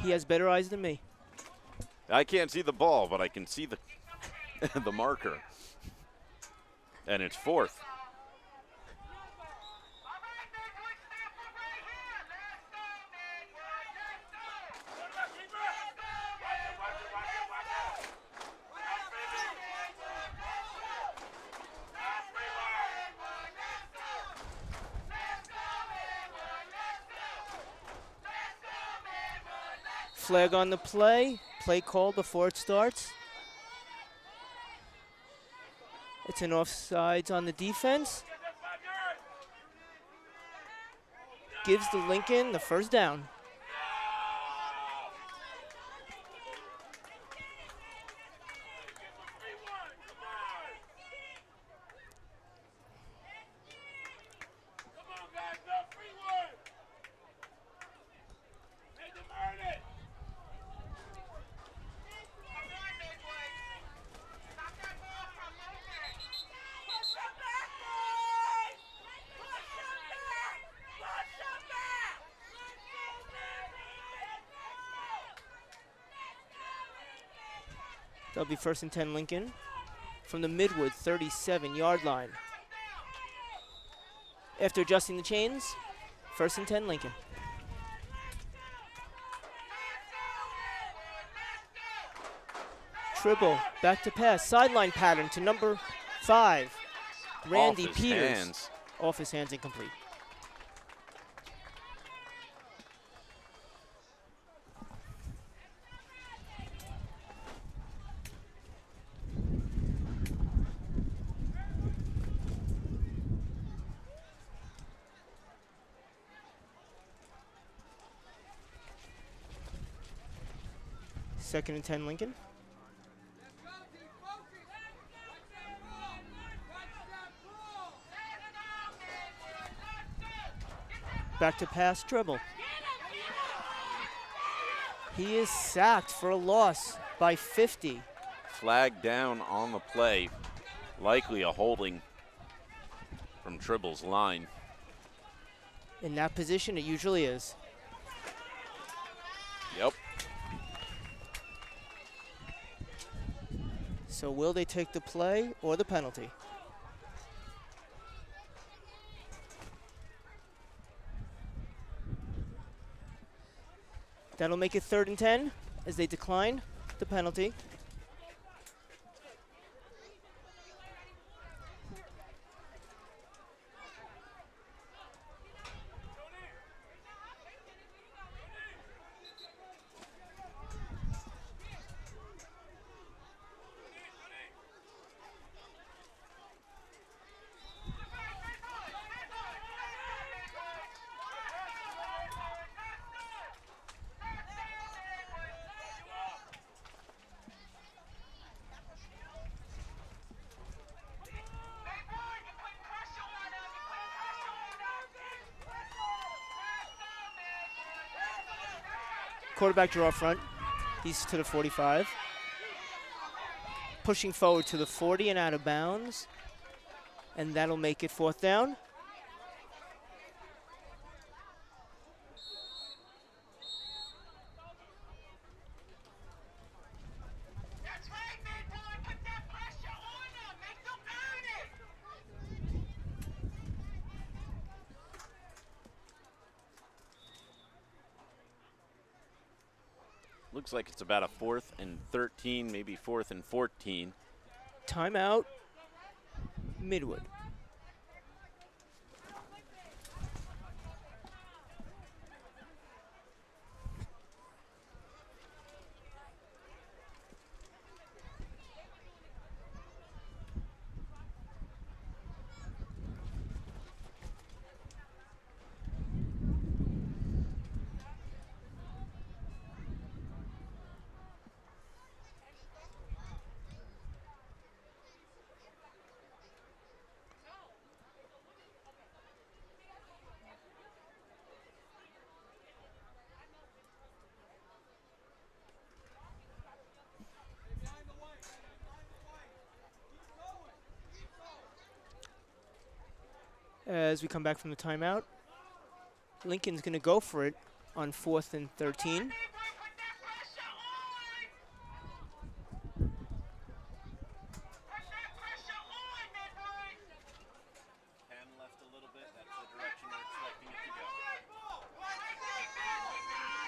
He has better eyes than me. I can't see the ball, but I can see the the marker. And it's 4th. Flag on the play. Play call before it starts. It's an offsides on the defense. Gives the Lincoln the 1st down. That'll be 1st and 10 Lincoln from the Midwood 37-yard line. After adjusting the chains, 1st and 10 Lincoln. Tribble, back to pass, sideline pattern to number 5, Randy Off his Peters. hands. Off his hands, incomplete. Second and 10 Lincoln. Back to pass, dribble. He is sacked for a loss by 50. Flag down on the play. Likely a holding from Tribble's line. In that position, it usually is. Yep. So will they take the play or the penalty? That'll make it 3rd and 10 as they decline the penalty. Quarterback draw front. He's to the 45. Pushing forward to the 40 and out of bounds. And that'll make it 4th down. Looks like it's about a 4th and 13, maybe 4th and 14. Timeout, Midwood. As we come back from the timeout, Lincoln's going to go for it on 4th and 13.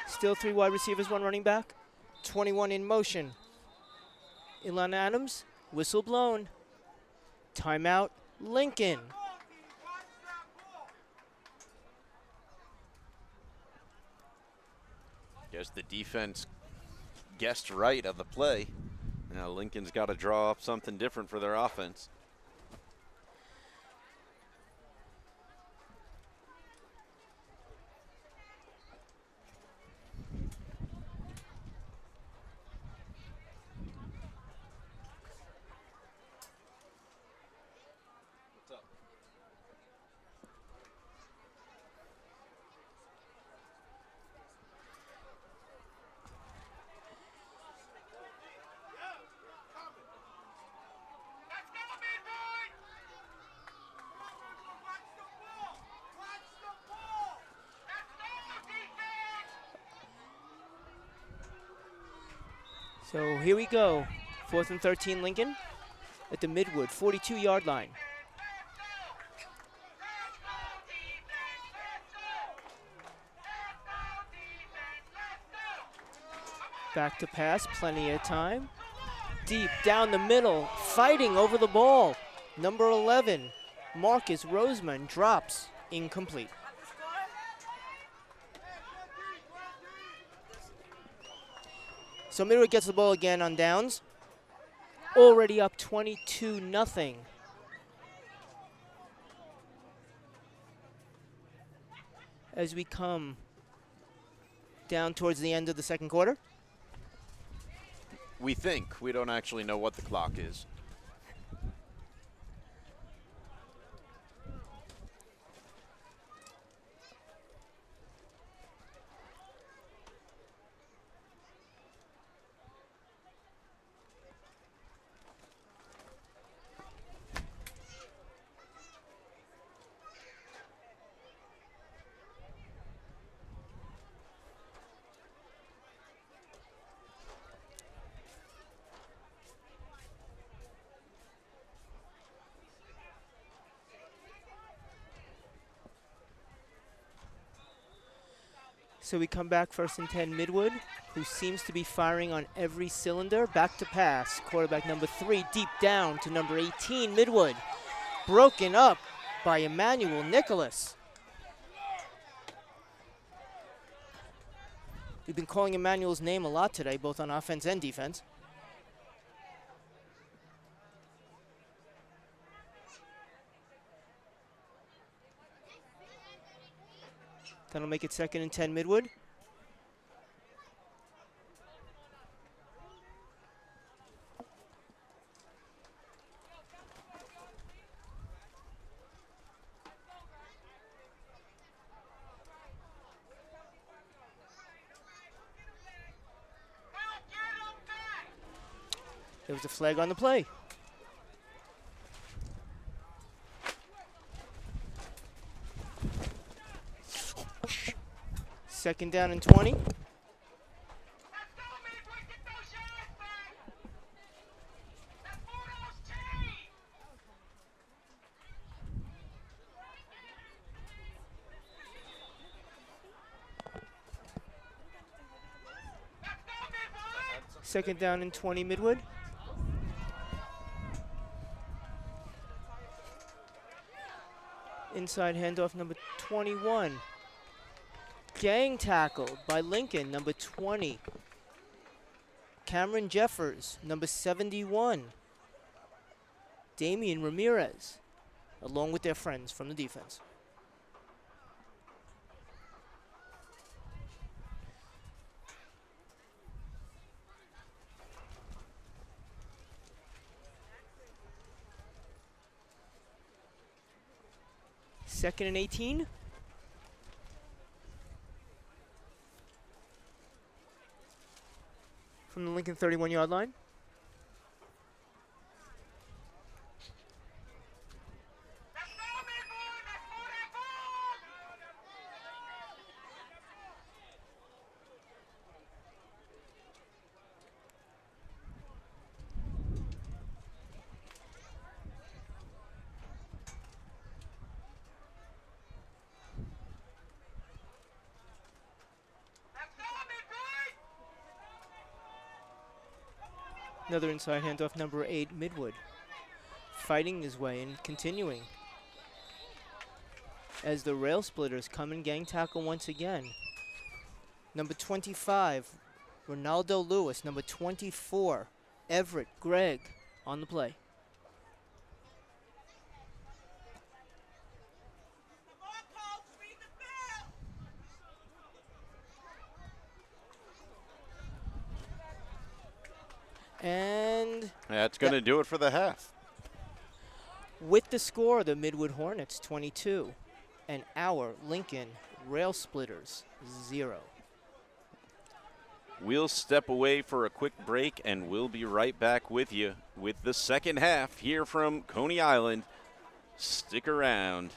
Still 3 wide receivers, 1 running back. 21 in motion. Ilan Adams, whistle blown. Timeout, Lincoln. Guess the defense guessed right of the play. Now Lincoln's got to draw up something different for their offense. So here we go. 4th and 13 Lincoln at the Midwood 42-yard line. Back to pass, plenty of time. Deep down the middle, fighting over the ball. Number 11, Marcus Roseman, drops, incomplete. So Midwood gets the ball again on downs. Already up 22-0. As we come down towards the end of the second quarter. We think. We don't actually know what the clock is. So we come back 1st and 10 Midwood, who seems to be firing on every cylinder. Back to pass. Quarterback number 3 deep down to number 18 Midwood. Broken up by Emmanuel Nicholas. We've been calling Emmanuel's name a lot today, both on offense and defense. That'll make it 2nd and 10 Midwood. There was a flag on the play. Second down and 20. Second down and 20 Midwood. Inside handoff number 21. Gang tackled by Lincoln, number 20. Cameron Jeffers, number 71. Damian Ramirez, along with their friends from the defense. Second and 18. From the Lincoln 31-yard line. Another inside handoff, number 8, Midwood. Fighting his way and continuing. As the Rail Splitters come in gang tackle once again. Number 25, Ronaldo Lewis. Number 24, Everett Gregg on the play. And That's going to do it for the half. with the score, the Midwood Hornets 22 and our Lincoln Rail Splitters 0. We'll step away for a quick break, and we'll be right back with you with the second half here from Coney Island. Stick around.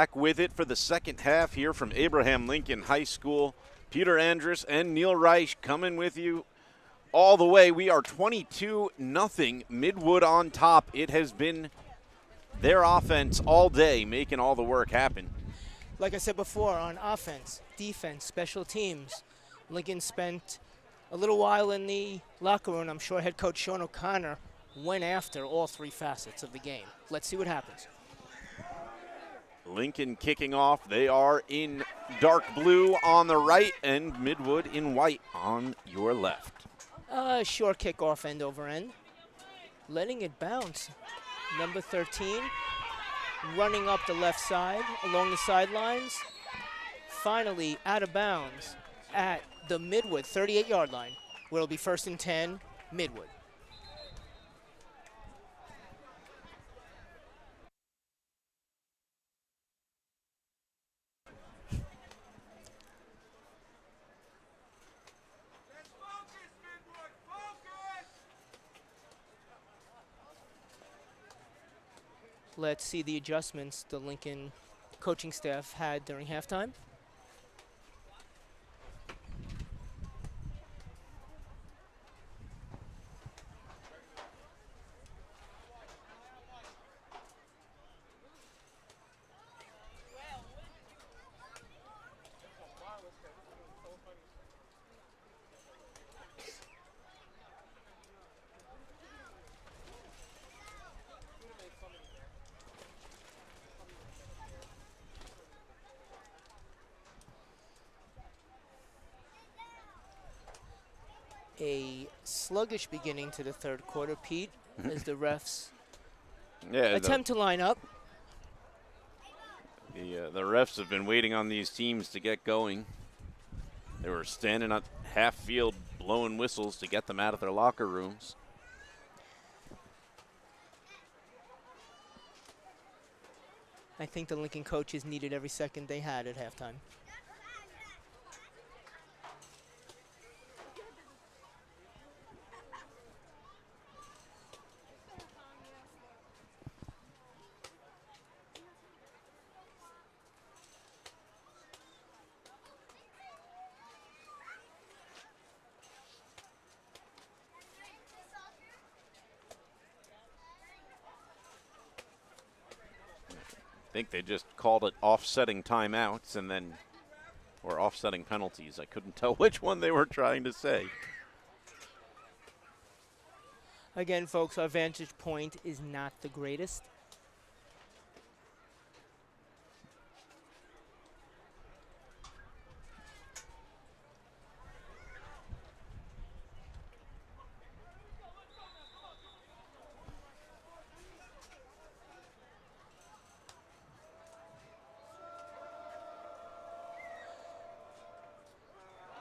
back with it for the second half here from Abraham Lincoln High School. Peter Andrus and Neil Reich coming with you all the way. We are 22-0, Midwood on top. It has been their offense all day making all the work happen. Like I said before, on offense, defense, special teams, Lincoln spent a little while in the locker room. I'm sure head coach Sean O'Connor went after all three facets of the game. Let's see what happens. Lincoln kicking off. They are in dark blue on the right and Midwood in white on your left. Short kickoff end over end. Letting it bounce. Number 13 running up the left side along the sidelines. Finally out of bounds at the Midwood 38-yard line, where it'll be 1st and 10, Midwood. Let's see the adjustments the Lincoln coaching staff had during halftime. A sluggish beginning to the third quarter, Pete, as the refs attempt to line up. The refs have been waiting on these teams to get going. They were standing at half field blowing whistles to get them out of their locker rooms. I think the Lincoln coaches needed every second they had at halftime. I think they just called it offsetting timeouts and then, or offsetting penalties. I couldn't tell which one they were trying to say. Again, folks, our vantage point is not the greatest.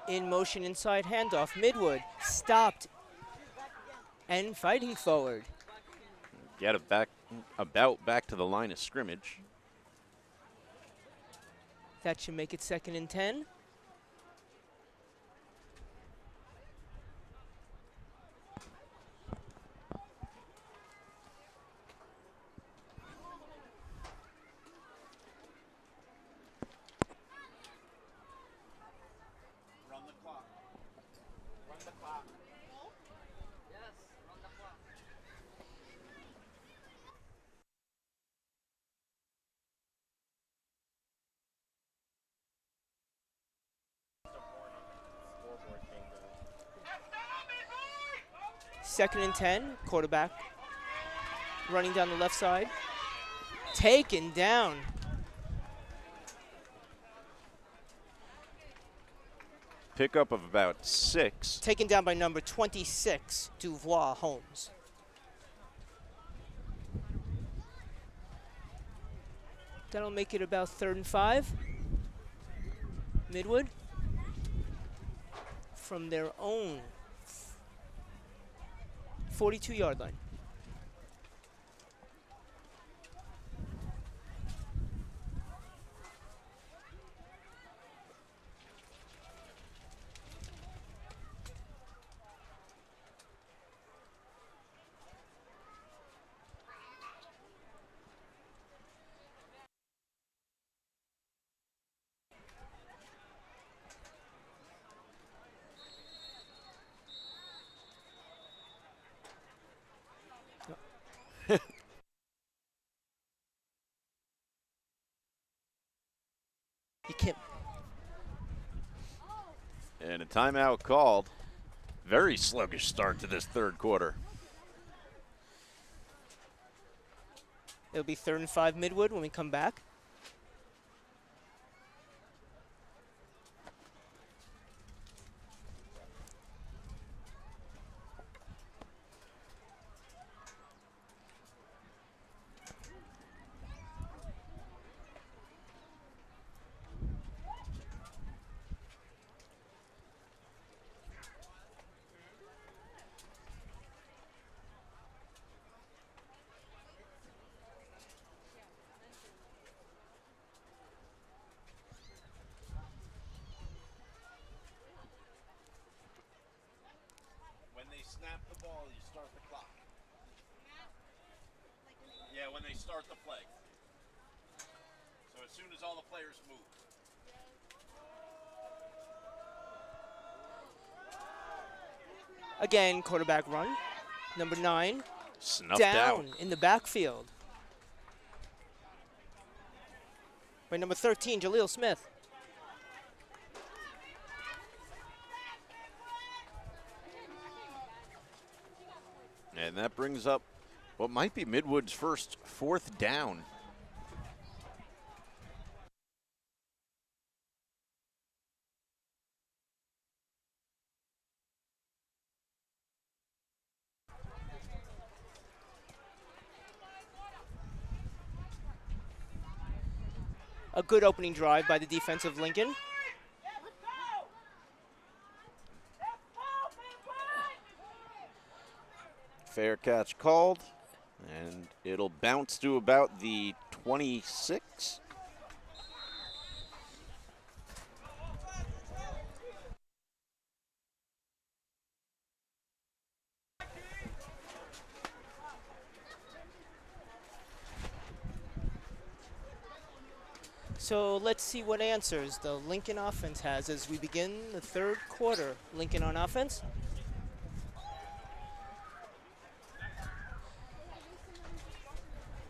In motion inside handoff, Midwood stopped and fighting forward. Get it back, back to the line of scrimmage. That should make it 2nd and 10. Second and 10, quarterback running down the left side. Taken down. Pickup of about 6. Taken down by number 26, Duvois Holmes. That'll make it about 3rd and 5. Midwood from their own 42-yard line. You can't. And a timeout called. Very sluggish start to this third quarter. It'll be 3rd and 5 Midwood when we come back. When they snap the ball, you start the clock. Yeah, when they start the play. So as soon as all the players move. Again, quarterback run. Number 9. Snuffed out. Down in the backfield. By number 13, Jaleel Smith. And that brings up what might be Midwood's first 4th down. A good opening drive by the defense of Lincoln. Fair catch called, and it'll bounce to about the 26. So let's see what answers the Lincoln offense has as we begin the third quarter. Lincoln on offense.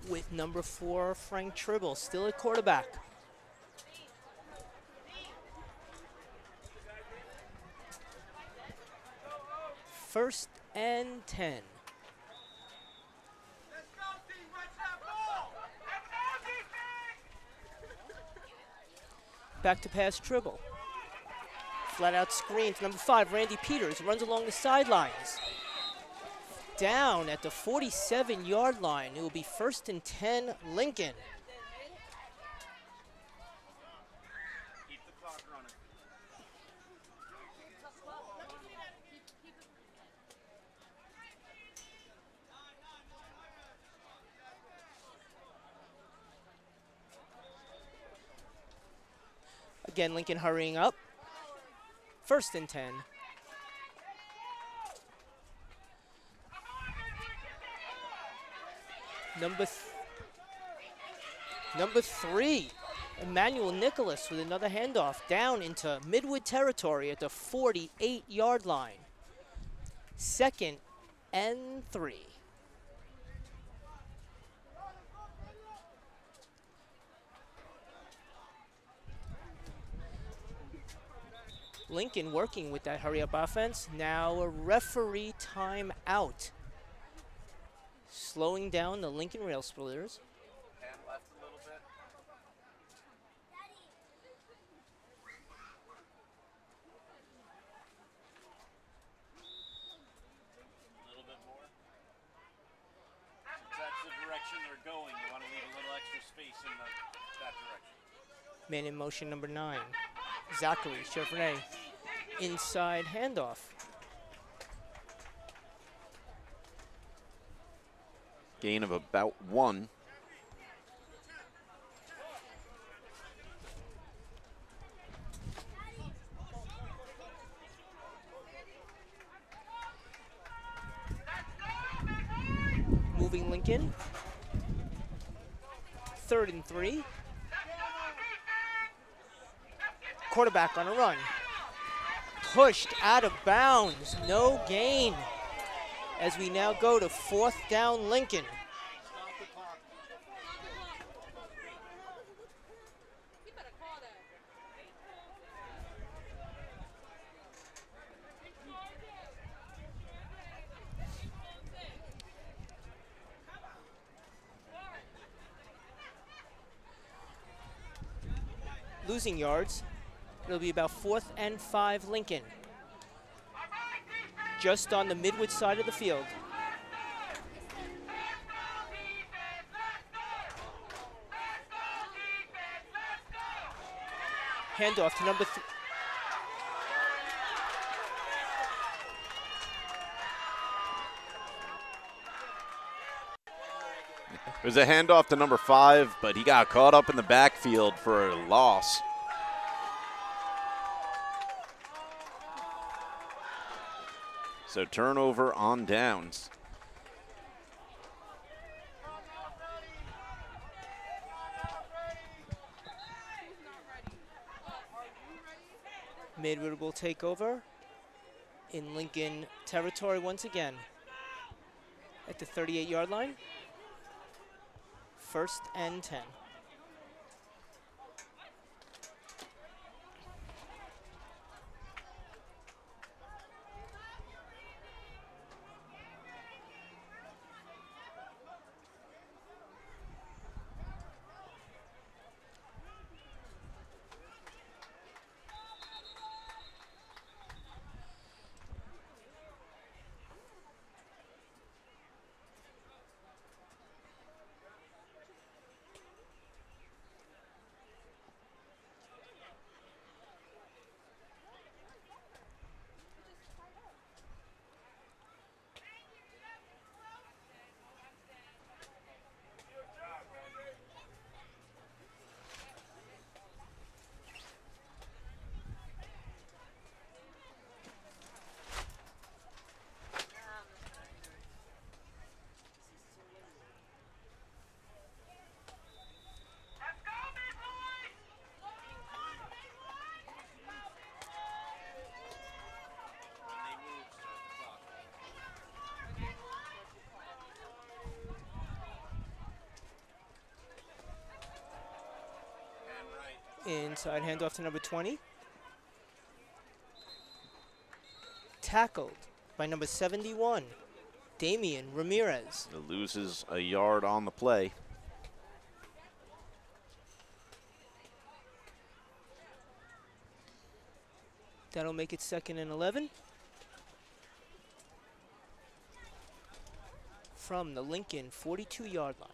With number 4, Frank Tribble, still at quarterback. First and 10. Back to pass Tribble. Flat out screens. Number 5, Randy Peters, runs along the sidelines. Down at the 47-yard line. It will be 1st and 10, Lincoln. Keep the clock running. Again, Lincoln hurrying up. 1st and 10. Number 3, Emmanuel Nicholas with another handoff down into Midwood territory at the 48-yard line. 2nd and 3. Lincoln working with that hurry-up offense. Now a referee timeout. Slowing down the Lincoln Rail Splitters. Hand left a little bit. A little bit more. Since that's the direction they're going, you want to leave a little extra space in that direction. Man in motion number 9. Zachary Chevrolet. Inside handoff. Gain of about 1. Moving Lincoln. 3rd and 3. Quarterback on a run. Pushed out of bounds. No gain. As we now go to 4th down, Lincoln. Stop the clock. You better call that. losing yards. It'll be about 4th and 5 Lincoln. Just on the Midwood side of the field. Handoff to number 3. It was a handoff to number 5, but he got caught up in the backfield for a loss. So turnover on downs. Midwood will take over in Lincoln territory once again at the 38-yard line. 1st and 10. Inside handoff to number 20. Tackled by number 71, Damian Ramirez. It loses a yard on the play. That'll make it 2nd and 11. From the Lincoln 42-yard line.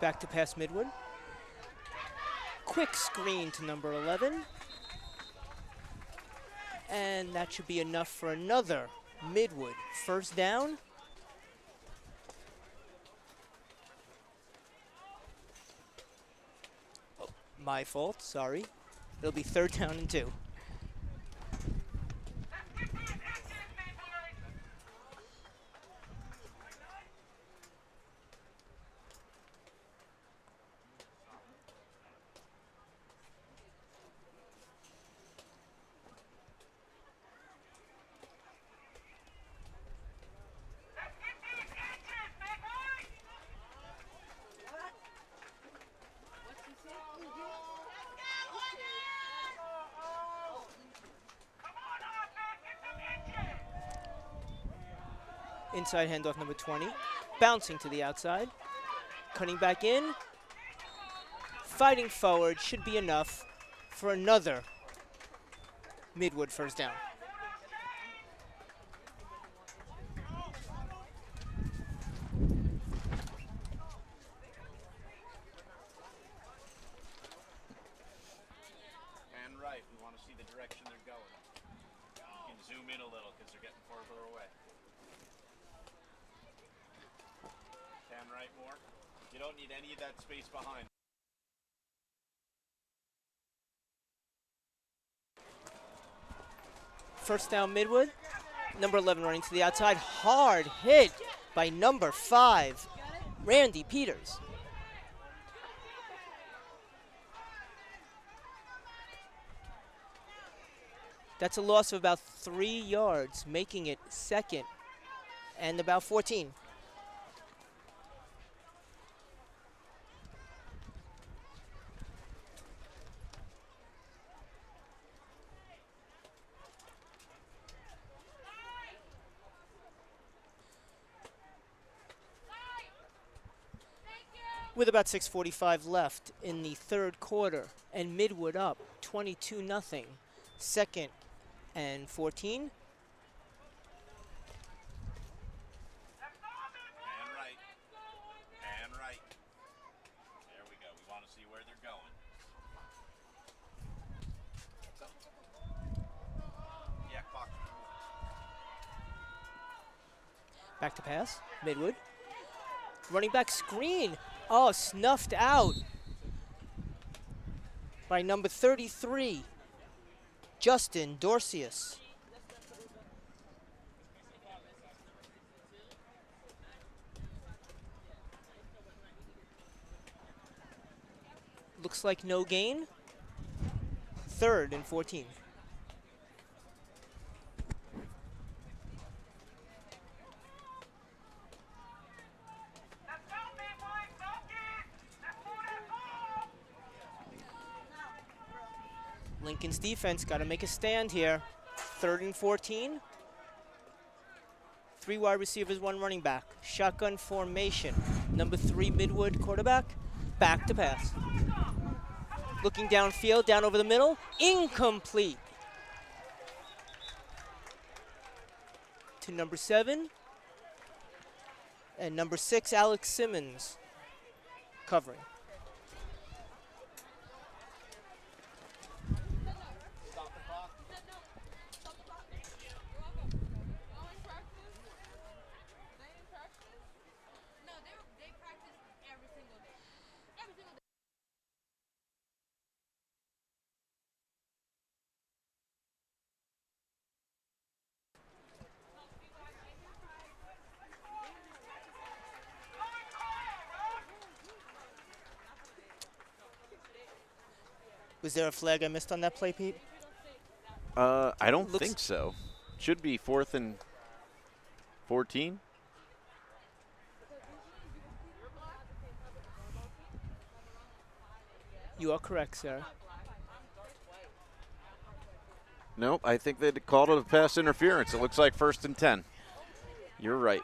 Back to pass Midwood. Quick screen to number 11. And that should be enough for another Midwood 1st down. Oh, my fault, sorry. It'll be 3rd down and 2. Inside handoff number 20. Bouncing to the outside. Cutting back in. Fighting forward should be enough for another Midwood 1st down. And right, we want to see the direction they're going. You can zoom in a little because they're getting farther away. Pan right more. You don't need any of that space behind. First down Midwood. Number 11 running to the outside. Hard hit by number 5, Randy Peters. That's a loss of about 3 yards, making it 2nd and about 14. With about 6:45 left in the third quarter, and Midwood up 22-0. Second and 14. And right. And right. There we go. We want to see where they're going. Yeah, clock. Back to pass. Midwood. Running back screen. Oh, snuffed out by number 33, Justin Dorcius. Looks like no gain. Third and 14. Lincoln's defense got to make a stand here. Third and 14. 3 wide receivers, 1 running back. Shotgun formation. Number 3 Midwood quarterback. Back to pass. Looking downfield, down over the middle. Incomplete. To number 7. And number 6, Alex Simmons, covering. Was there a flag I missed on that play, Pete? I don't Looks- think so. Should be 4th and 14. You are correct, sir. Nope, I think they called it a pass interference. It looks like 1st and 10. You're right.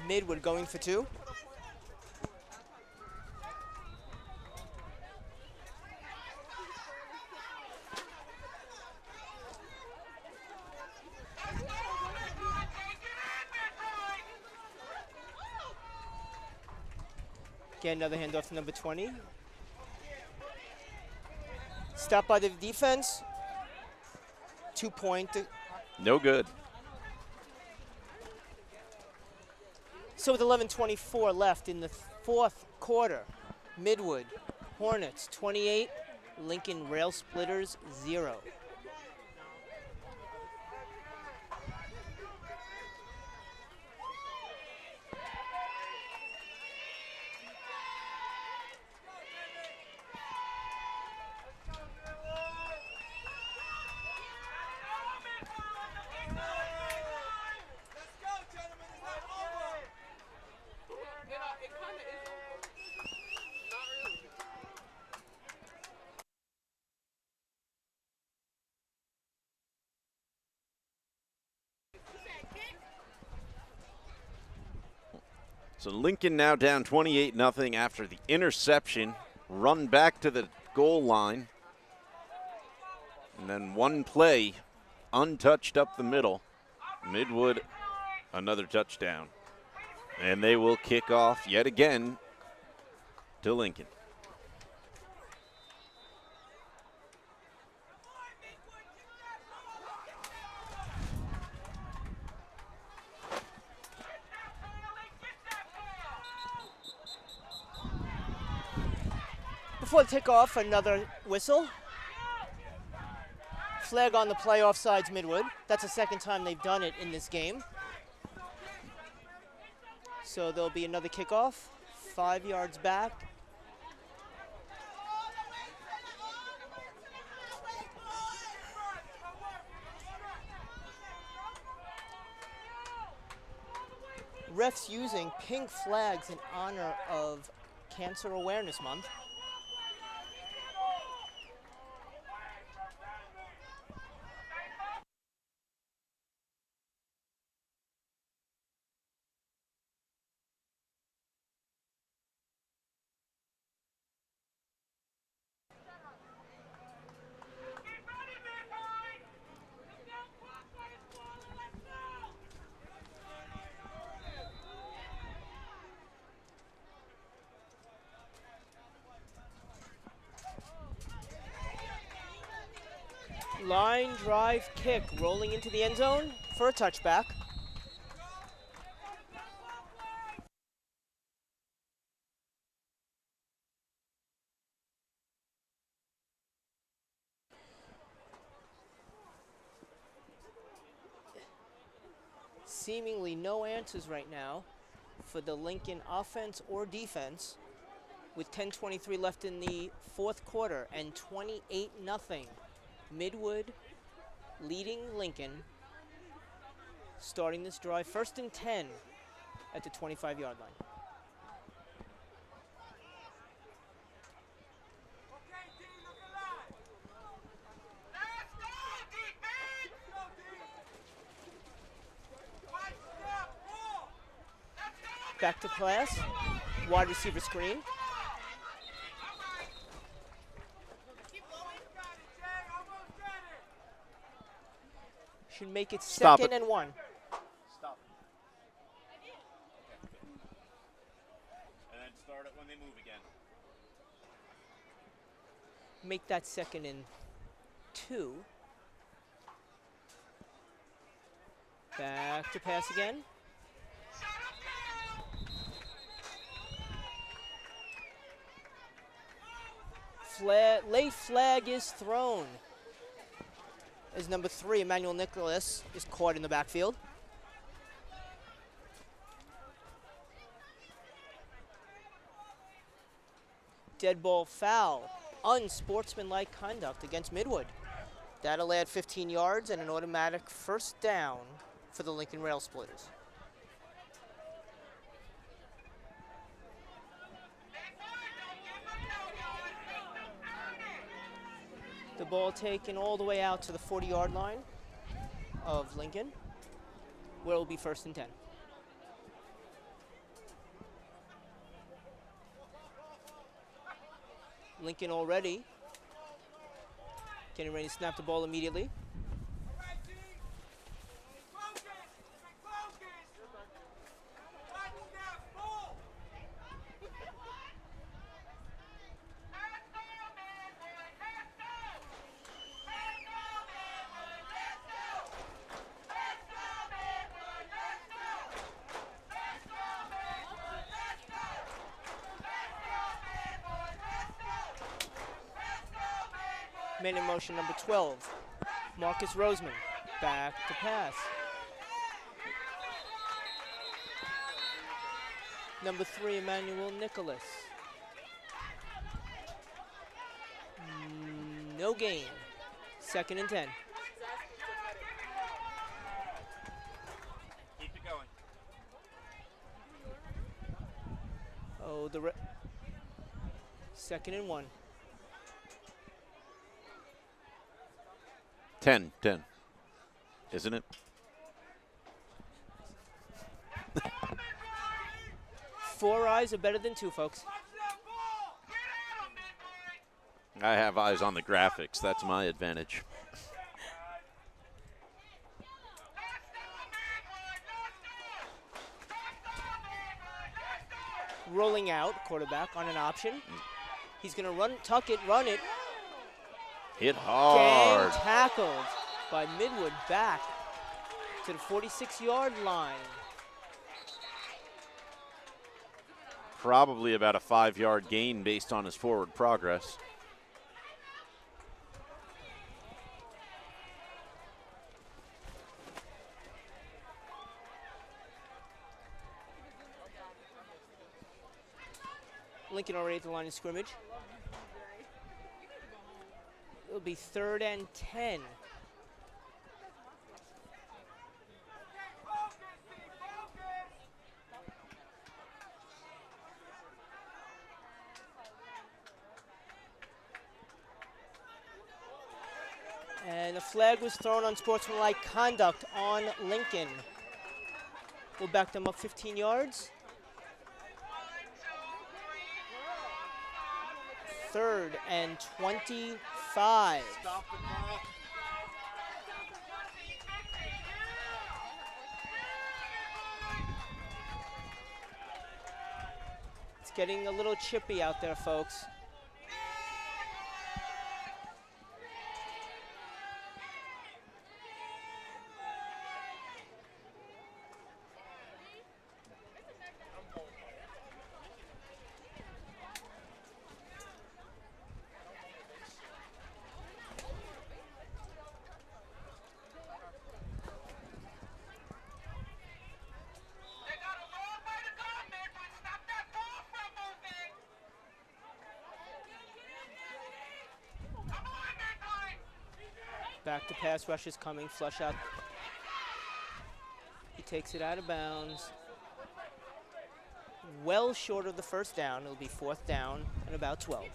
Midwood going for two. Get another handoff to number 20. Stop by the defense. 2-point. No good. So with 11:24 left in the fourth quarter, Midwood Hornets 28, Lincoln Rail Splitters 0. So Lincoln now down 28-0 after the interception, run back to the goal line, and then one play untouched up the middle. Midwood, another touchdown. And they will kick off yet again to Lincoln. Before the kickoff, another whistle. Flag on the play offsides Midwood. That's the second time they've done it in this game. So there'll be another kickoff, 5 yards back. Refs using pink flags in honor of Cancer Awareness Month. Line drive kick rolling into the end zone for a touchback. Seemingly no answers right now for the Lincoln offense or defense with 10:23 left in the fourth quarter and 28-0. Midwood leading Lincoln, starting this drive, 1st and 10 at the 25-yard line. Back to pass, wide receiver screen. Should make it Stop second it. and 1. Stop. And then start it when they move again. Make that 2nd and 2. Back to pass again. Late flag is thrown as number 3, Emmanuel Nicholas, is caught in the backfield. Dead ball foul, unsportsmanlike conduct against Midwood. That'll add 15 yards and an automatic 1st down for the Lincoln Rail Splitters. The ball taken all the way out to the 40-yard line of Lincoln, where it will be 1st and 10. Lincoln already getting ready to snap the ball immediately. Man in motion number 12, Marcus Roseman, back to pass. Number 3, Emmanuel Nicholas. No gain. 2nd and 10. Keep it going. Oh, 2nd and 1. 10, isn't it? Four eyes are better than two, folks. I have eyes on the graphics. That's my advantage. Rolling out, quarterback on an option. He's going to run, tuck it, run it. Hit hard. Gang tackled by Midwood back to the 46-yard line. Probably about a 5-yard gain based on his forward progress. Lincoln already at the line of scrimmage. It'll be 3rd and 10. And a flag was thrown on sportsmanlike conduct on Lincoln. We'll back them up 15 yards. 3rd and 25. Stop the clock. It's getting a little chippy out there, folks. Back to pass rush is coming, flush out. He takes it out of bounds. Well short of the first down. It'll be 4th down and about 12.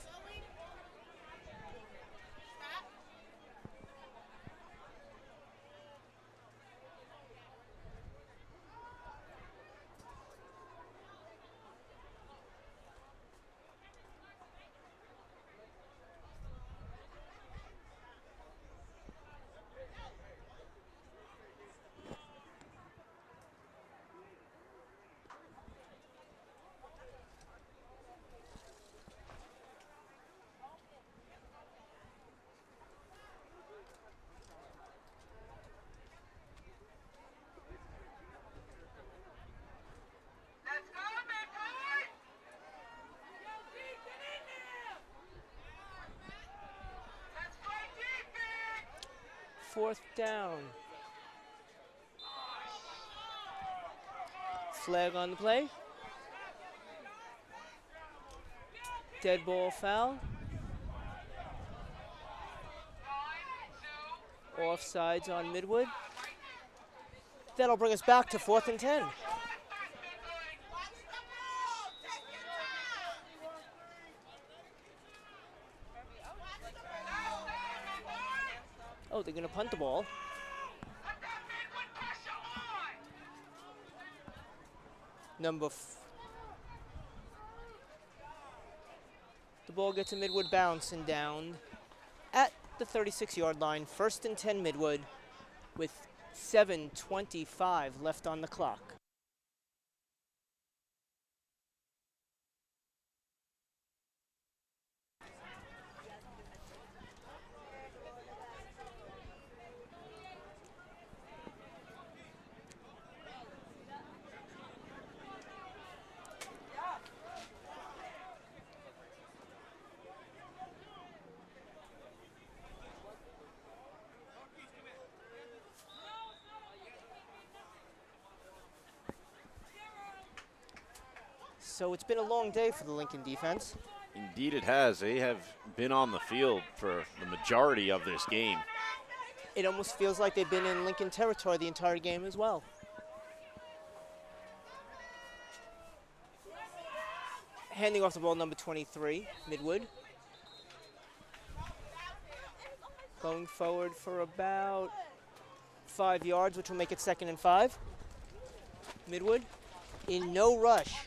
Fourth down. Flag on the play. Dead ball foul. Offsides on Midwood. That'll bring us back to 4th and 10. Oh, they're going to punt the ball. The ball gets a Midwood bounce and down at the 36-yard line. 1st and 10 Midwood with 7:25 left on the clock. So it's been a long day for the Lincoln defense. Indeed it has. They have been on the field for the majority of this game. It almost feels like they've been in Lincoln territory the entire game as well. Handing off the ball, number 23, Midwood. Going forward for about 5 yards, which will make it 2nd and 5. Midwood in no rush.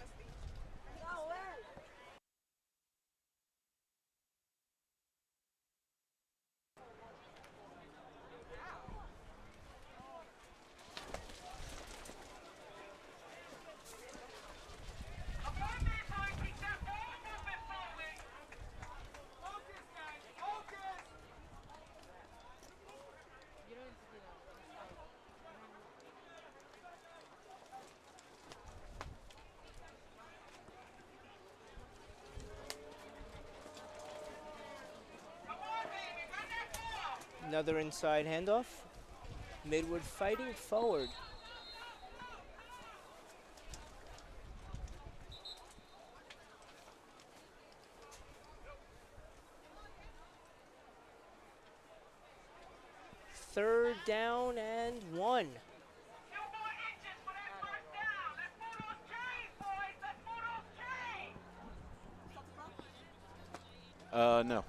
Another inside handoff. Midwood fighting forward. Third down and 1. No.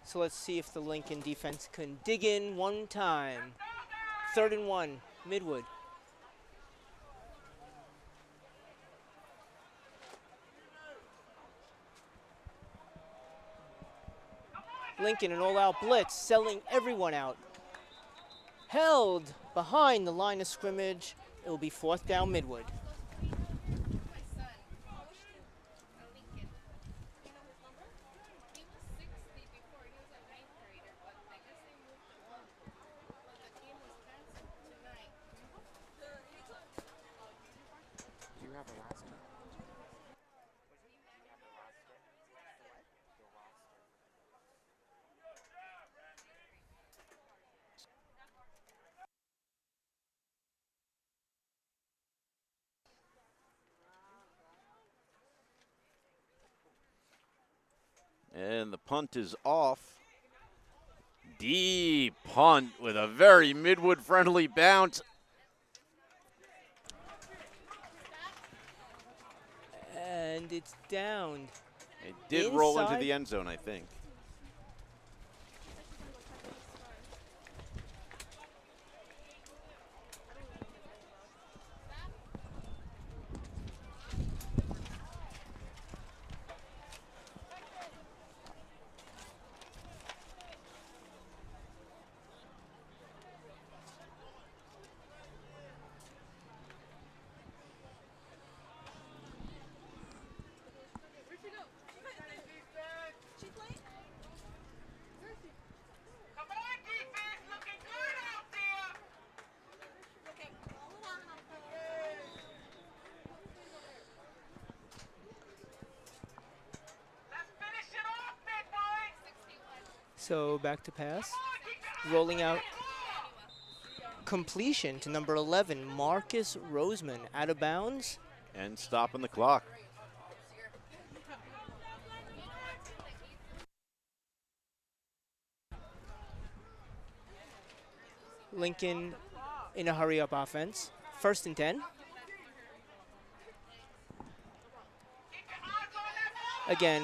So let's see if the Lincoln defense can dig in one time. 3rd and 1, Midwood. Lincoln, an all-out blitz, selling everyone out. Held behind the line of scrimmage. It will be 4th down, Midwood. And the punt is off. Deep punt with a very Midwood-friendly bounce. And it's down. It did roll into the end zone, I think. So back to pass. Rolling out. Completion to number 11, Marcus Roseman, out of bounds. And stopping the clock. Lincoln in a hurry-up offense. 1st and 10. Again,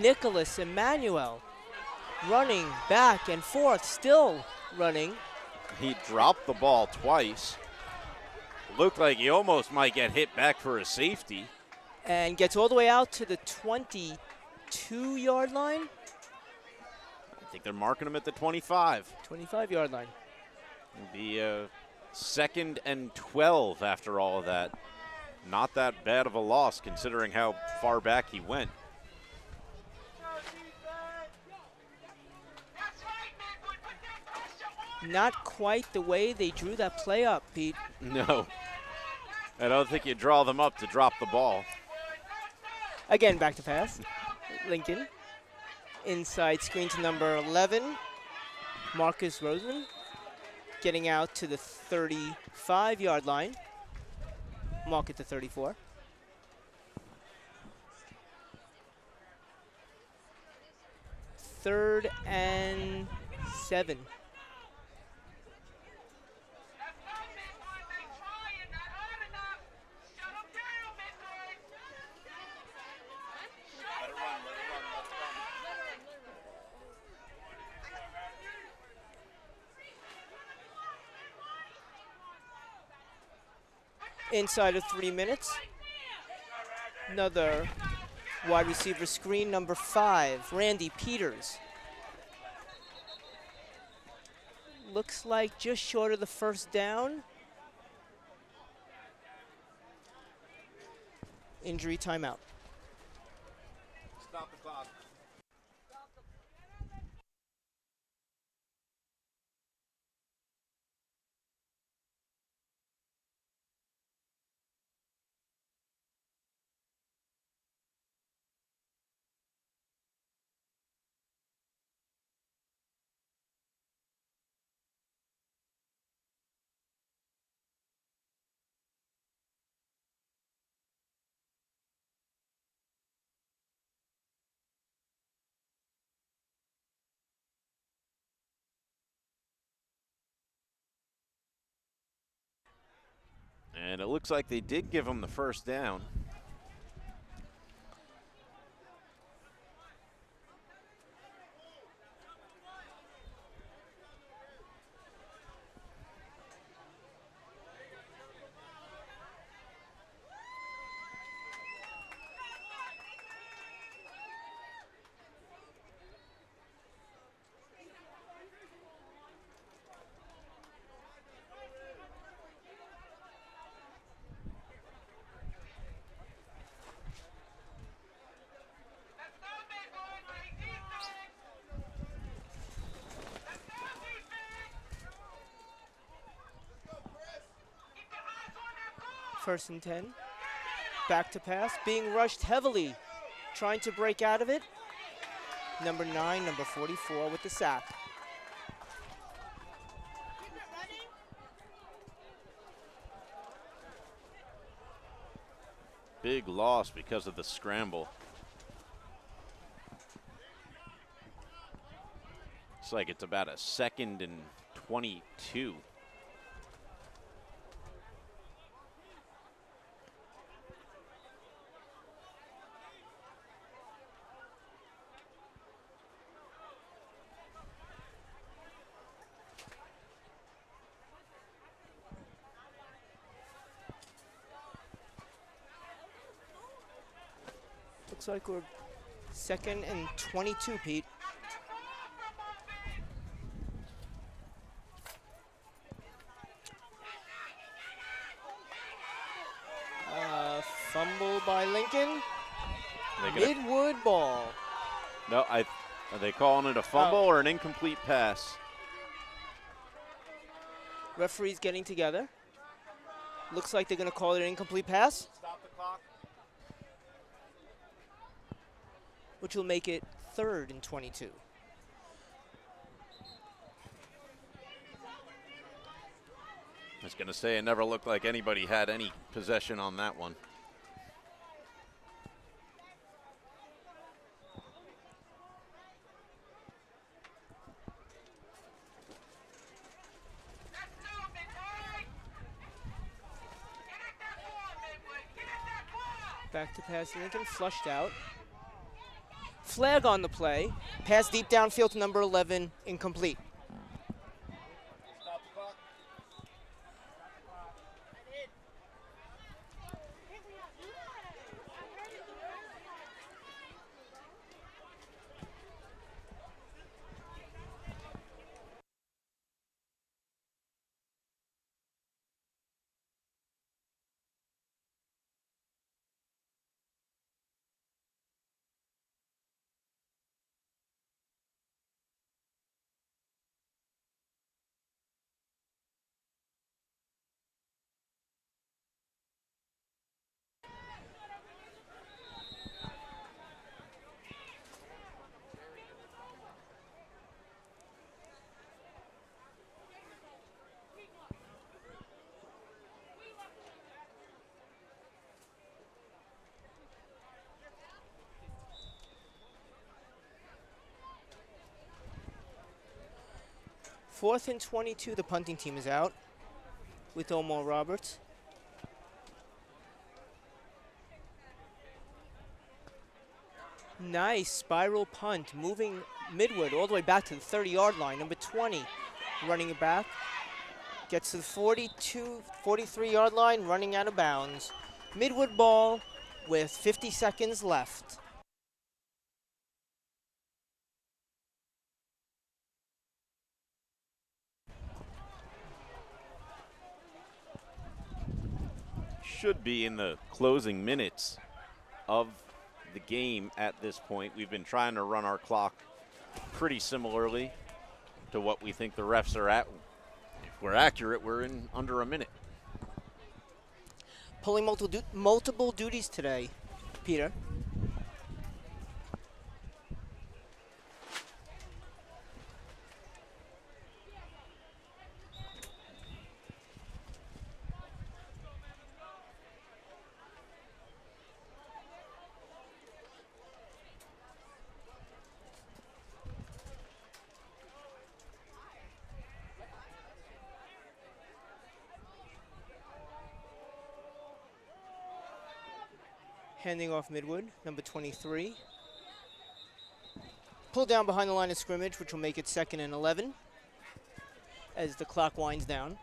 Nicholas Emmanuel running back and forth, still running. He dropped the ball twice. Looked like he almost might get hit back for a safety. And gets all the way out to the 22-yard line. I think they're marking him at the 25. 25-yard line. It'll be 2nd and 12 after all of that. Not that bad of a loss considering how far back he went. Not quite the way they drew that play up, Pete. No. I don't think you draw them up to drop the ball. Again, back to pass. Lincoln. Inside screen to number 11, Marcus Roseman. Getting out to the 35-yard line. Mark at the 34. Third and 7. Inside of 3 minutes. Another wide receiver screen, number 5, Randy Peters. Looks like just short of the first down. Injury timeout. Stop the clock. And it looks like they did give him the first down. First and 10. Back to pass, being rushed heavily. Trying to break out of it. Number 9, number 44 with the sack. Big loss because of the scramble. Looks like it's about a 2nd and 22. Looks like we're 2nd and 22, Pete. Fumble by Lincoln. Midwood ball. No, are they calling it a fumble or an incomplete pass? Referees getting together. Looks like they're going to call it an incomplete pass. Stop the clock. Which will make it 3rd and 22. I was going to say it never looked like anybody had any possession on that one. Back to pass Lincoln, flushed out. flag on the play. Pass deep downfield to number 11, incomplete. Fourth and 22, the punting team is out with Omar Roberts. Nice spiral punt, moving Midwood all the way back to the 30-yard line. Number 20, running it back. Gets to the 43-yard line, running out of bounds. Midwood ball with 50 seconds left. Should be in the closing minutes of the game at this point. We've been trying to run our clock pretty similarly to what we think the refs are at. If we're accurate, we're in under a minute. Pulling multiple duties today, Peter. Handing off Midwood, number 23. Pull down behind the line of scrimmage, which will make it 2nd and 11 as the clock winds down.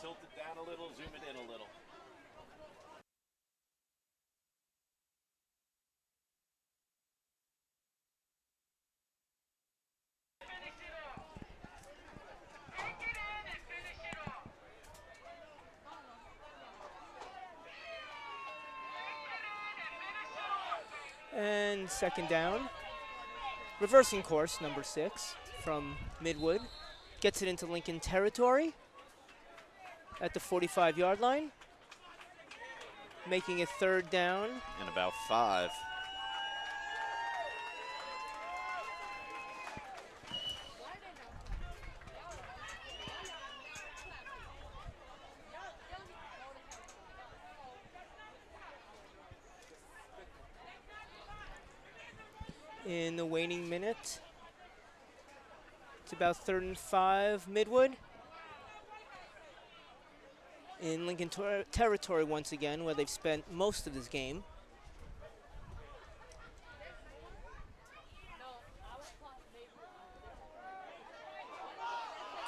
Tilt it down a little, zoom it in a little. And 2nd down. Reversing course, number 6 from Midwood. Gets it into Lincoln territory at the 45-yard line. Making it 3rd down. And about 5. In the waning minute, it's about 3rd and 5, Midwood. In Lincoln territory once again, where they've spent most of this game.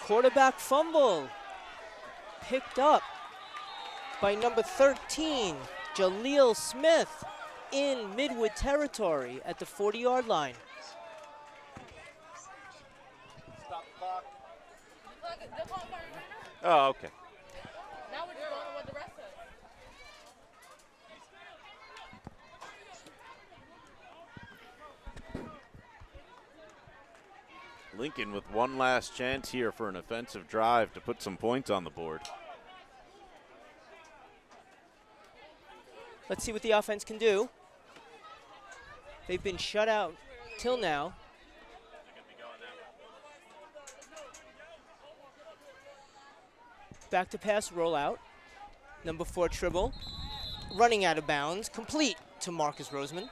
Quarterback fumble, picked up by number 13, Jaleel Smith, in Midwood territory at the 40-yard line. Stop the clock. Oh, okay. Now we're just going on what the rest says. Lincoln with one last chance here for an offensive drive to put some points on the board. Let's see what the offense can do. They've been shut out till now. Back to pass rollout. Number 4, Tribble. Running out of bounds. Complete to Marcus Roseman.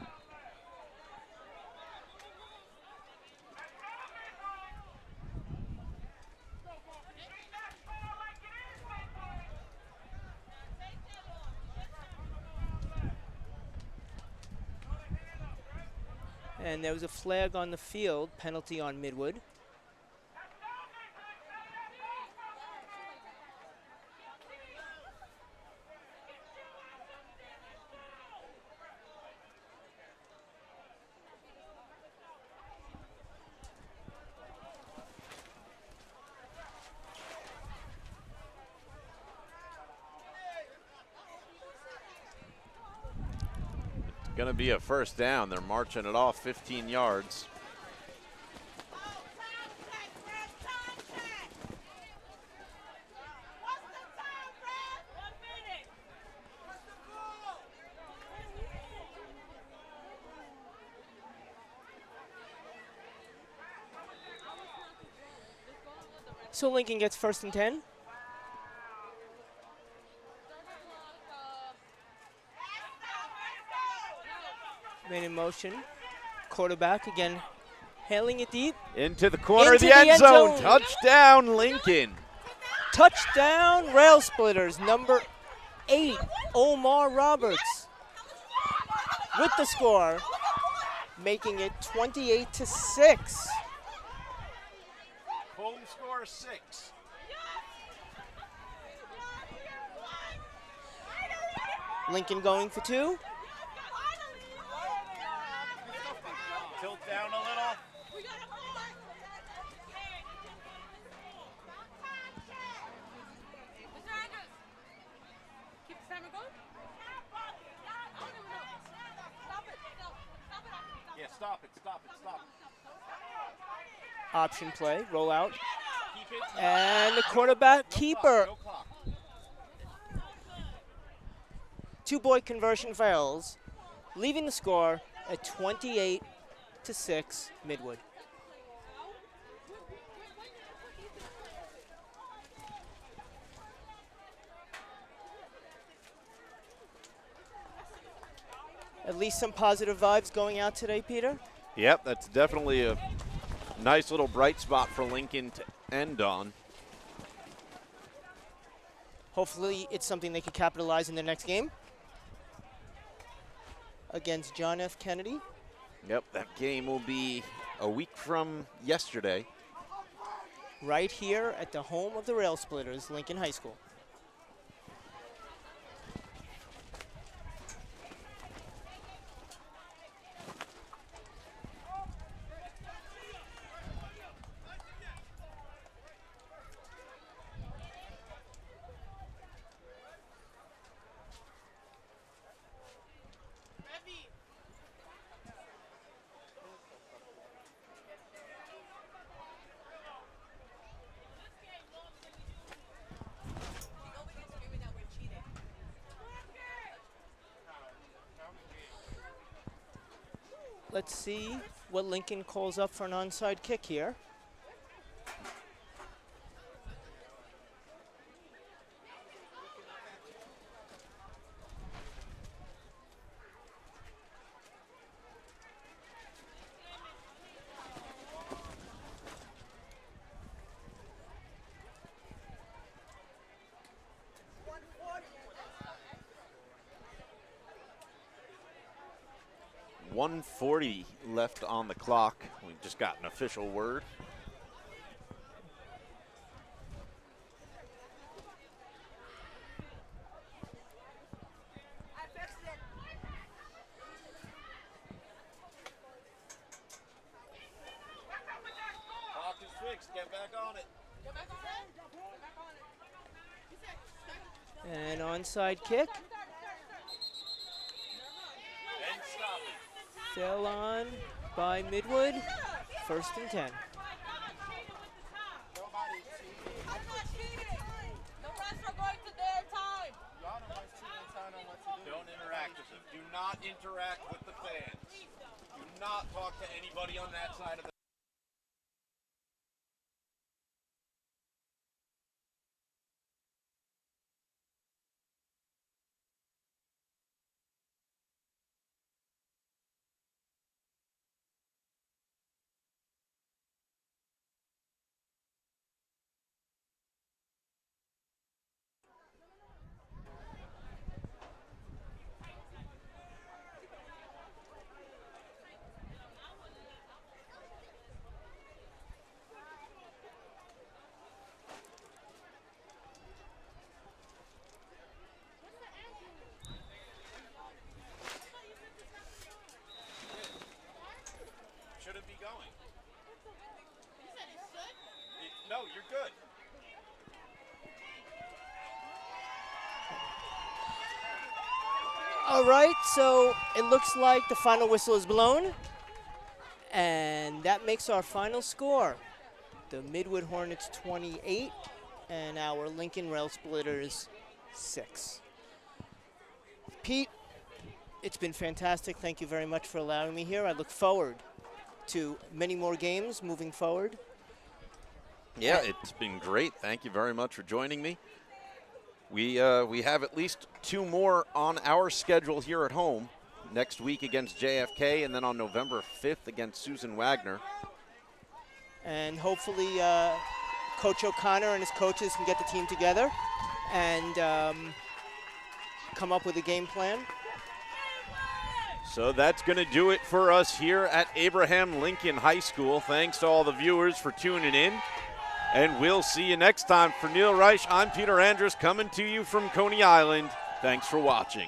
And there was a flag on the field, penalty on Midwood. Going to be a first down. They're marching it off 15 yards. So Lincoln gets 1st and 10. Man in motion. Quarterback again, hailing it deep. Into the corner Into of the the end zone. zone. Touchdown, Lincoln. Touchdown, Rail Splitters, number 8, Omar Roberts, with the score, making it 28-6. Home score 6. Lincoln going for 2. Tilt down a little. Keep the timer going. Yeah, stop it. Option play, roll out. And the quarterback keeper. No clock. 2-point conversion fails, leaving the score at 28-6 Midwood. At least some positive vibes going out today, Peter. Yep, that's definitely a nice little bright spot for Lincoln to end on. Hopefully it's something they can capitalize in the next game against John F. Kennedy. Yep, that game will be a week from yesterday. Right here at the home of the Rail Splitters, Lincoln High School. Let's see what Lincoln calls up for an onside kick here. .140 left on the clock. We just got an official word. Clock is fixed. Get back on it. And onside kick. And stop it. Fell on by Midwood. 1st and 10. Don't interact with them. Do not interact with the fans. Do not talk to anybody on that side of the All right, so it looks like the final whistle is blown. And that makes our final score. The Midwood Hornets 28 and our Lincoln Rail Splitters 6. Pete, it's been fantastic. Thank you very much for allowing me here. I look forward to many more games moving forward. Yeah, it's been great. Thank you very much for joining me. We have at least 2 more on our schedule here at home. Next week against JFK, and then on November 5th against Susan Wagner. And hopefully Coach O'Connor and his coaches can get the team together and come up with a game plan. So that's going to do it for us here at Abraham Lincoln High School. Thanks to all the viewers for tuning in. And we'll see you next time. For Neil Reich, I'm Peter Andrus coming to you from Coney Island. Thanks for watching.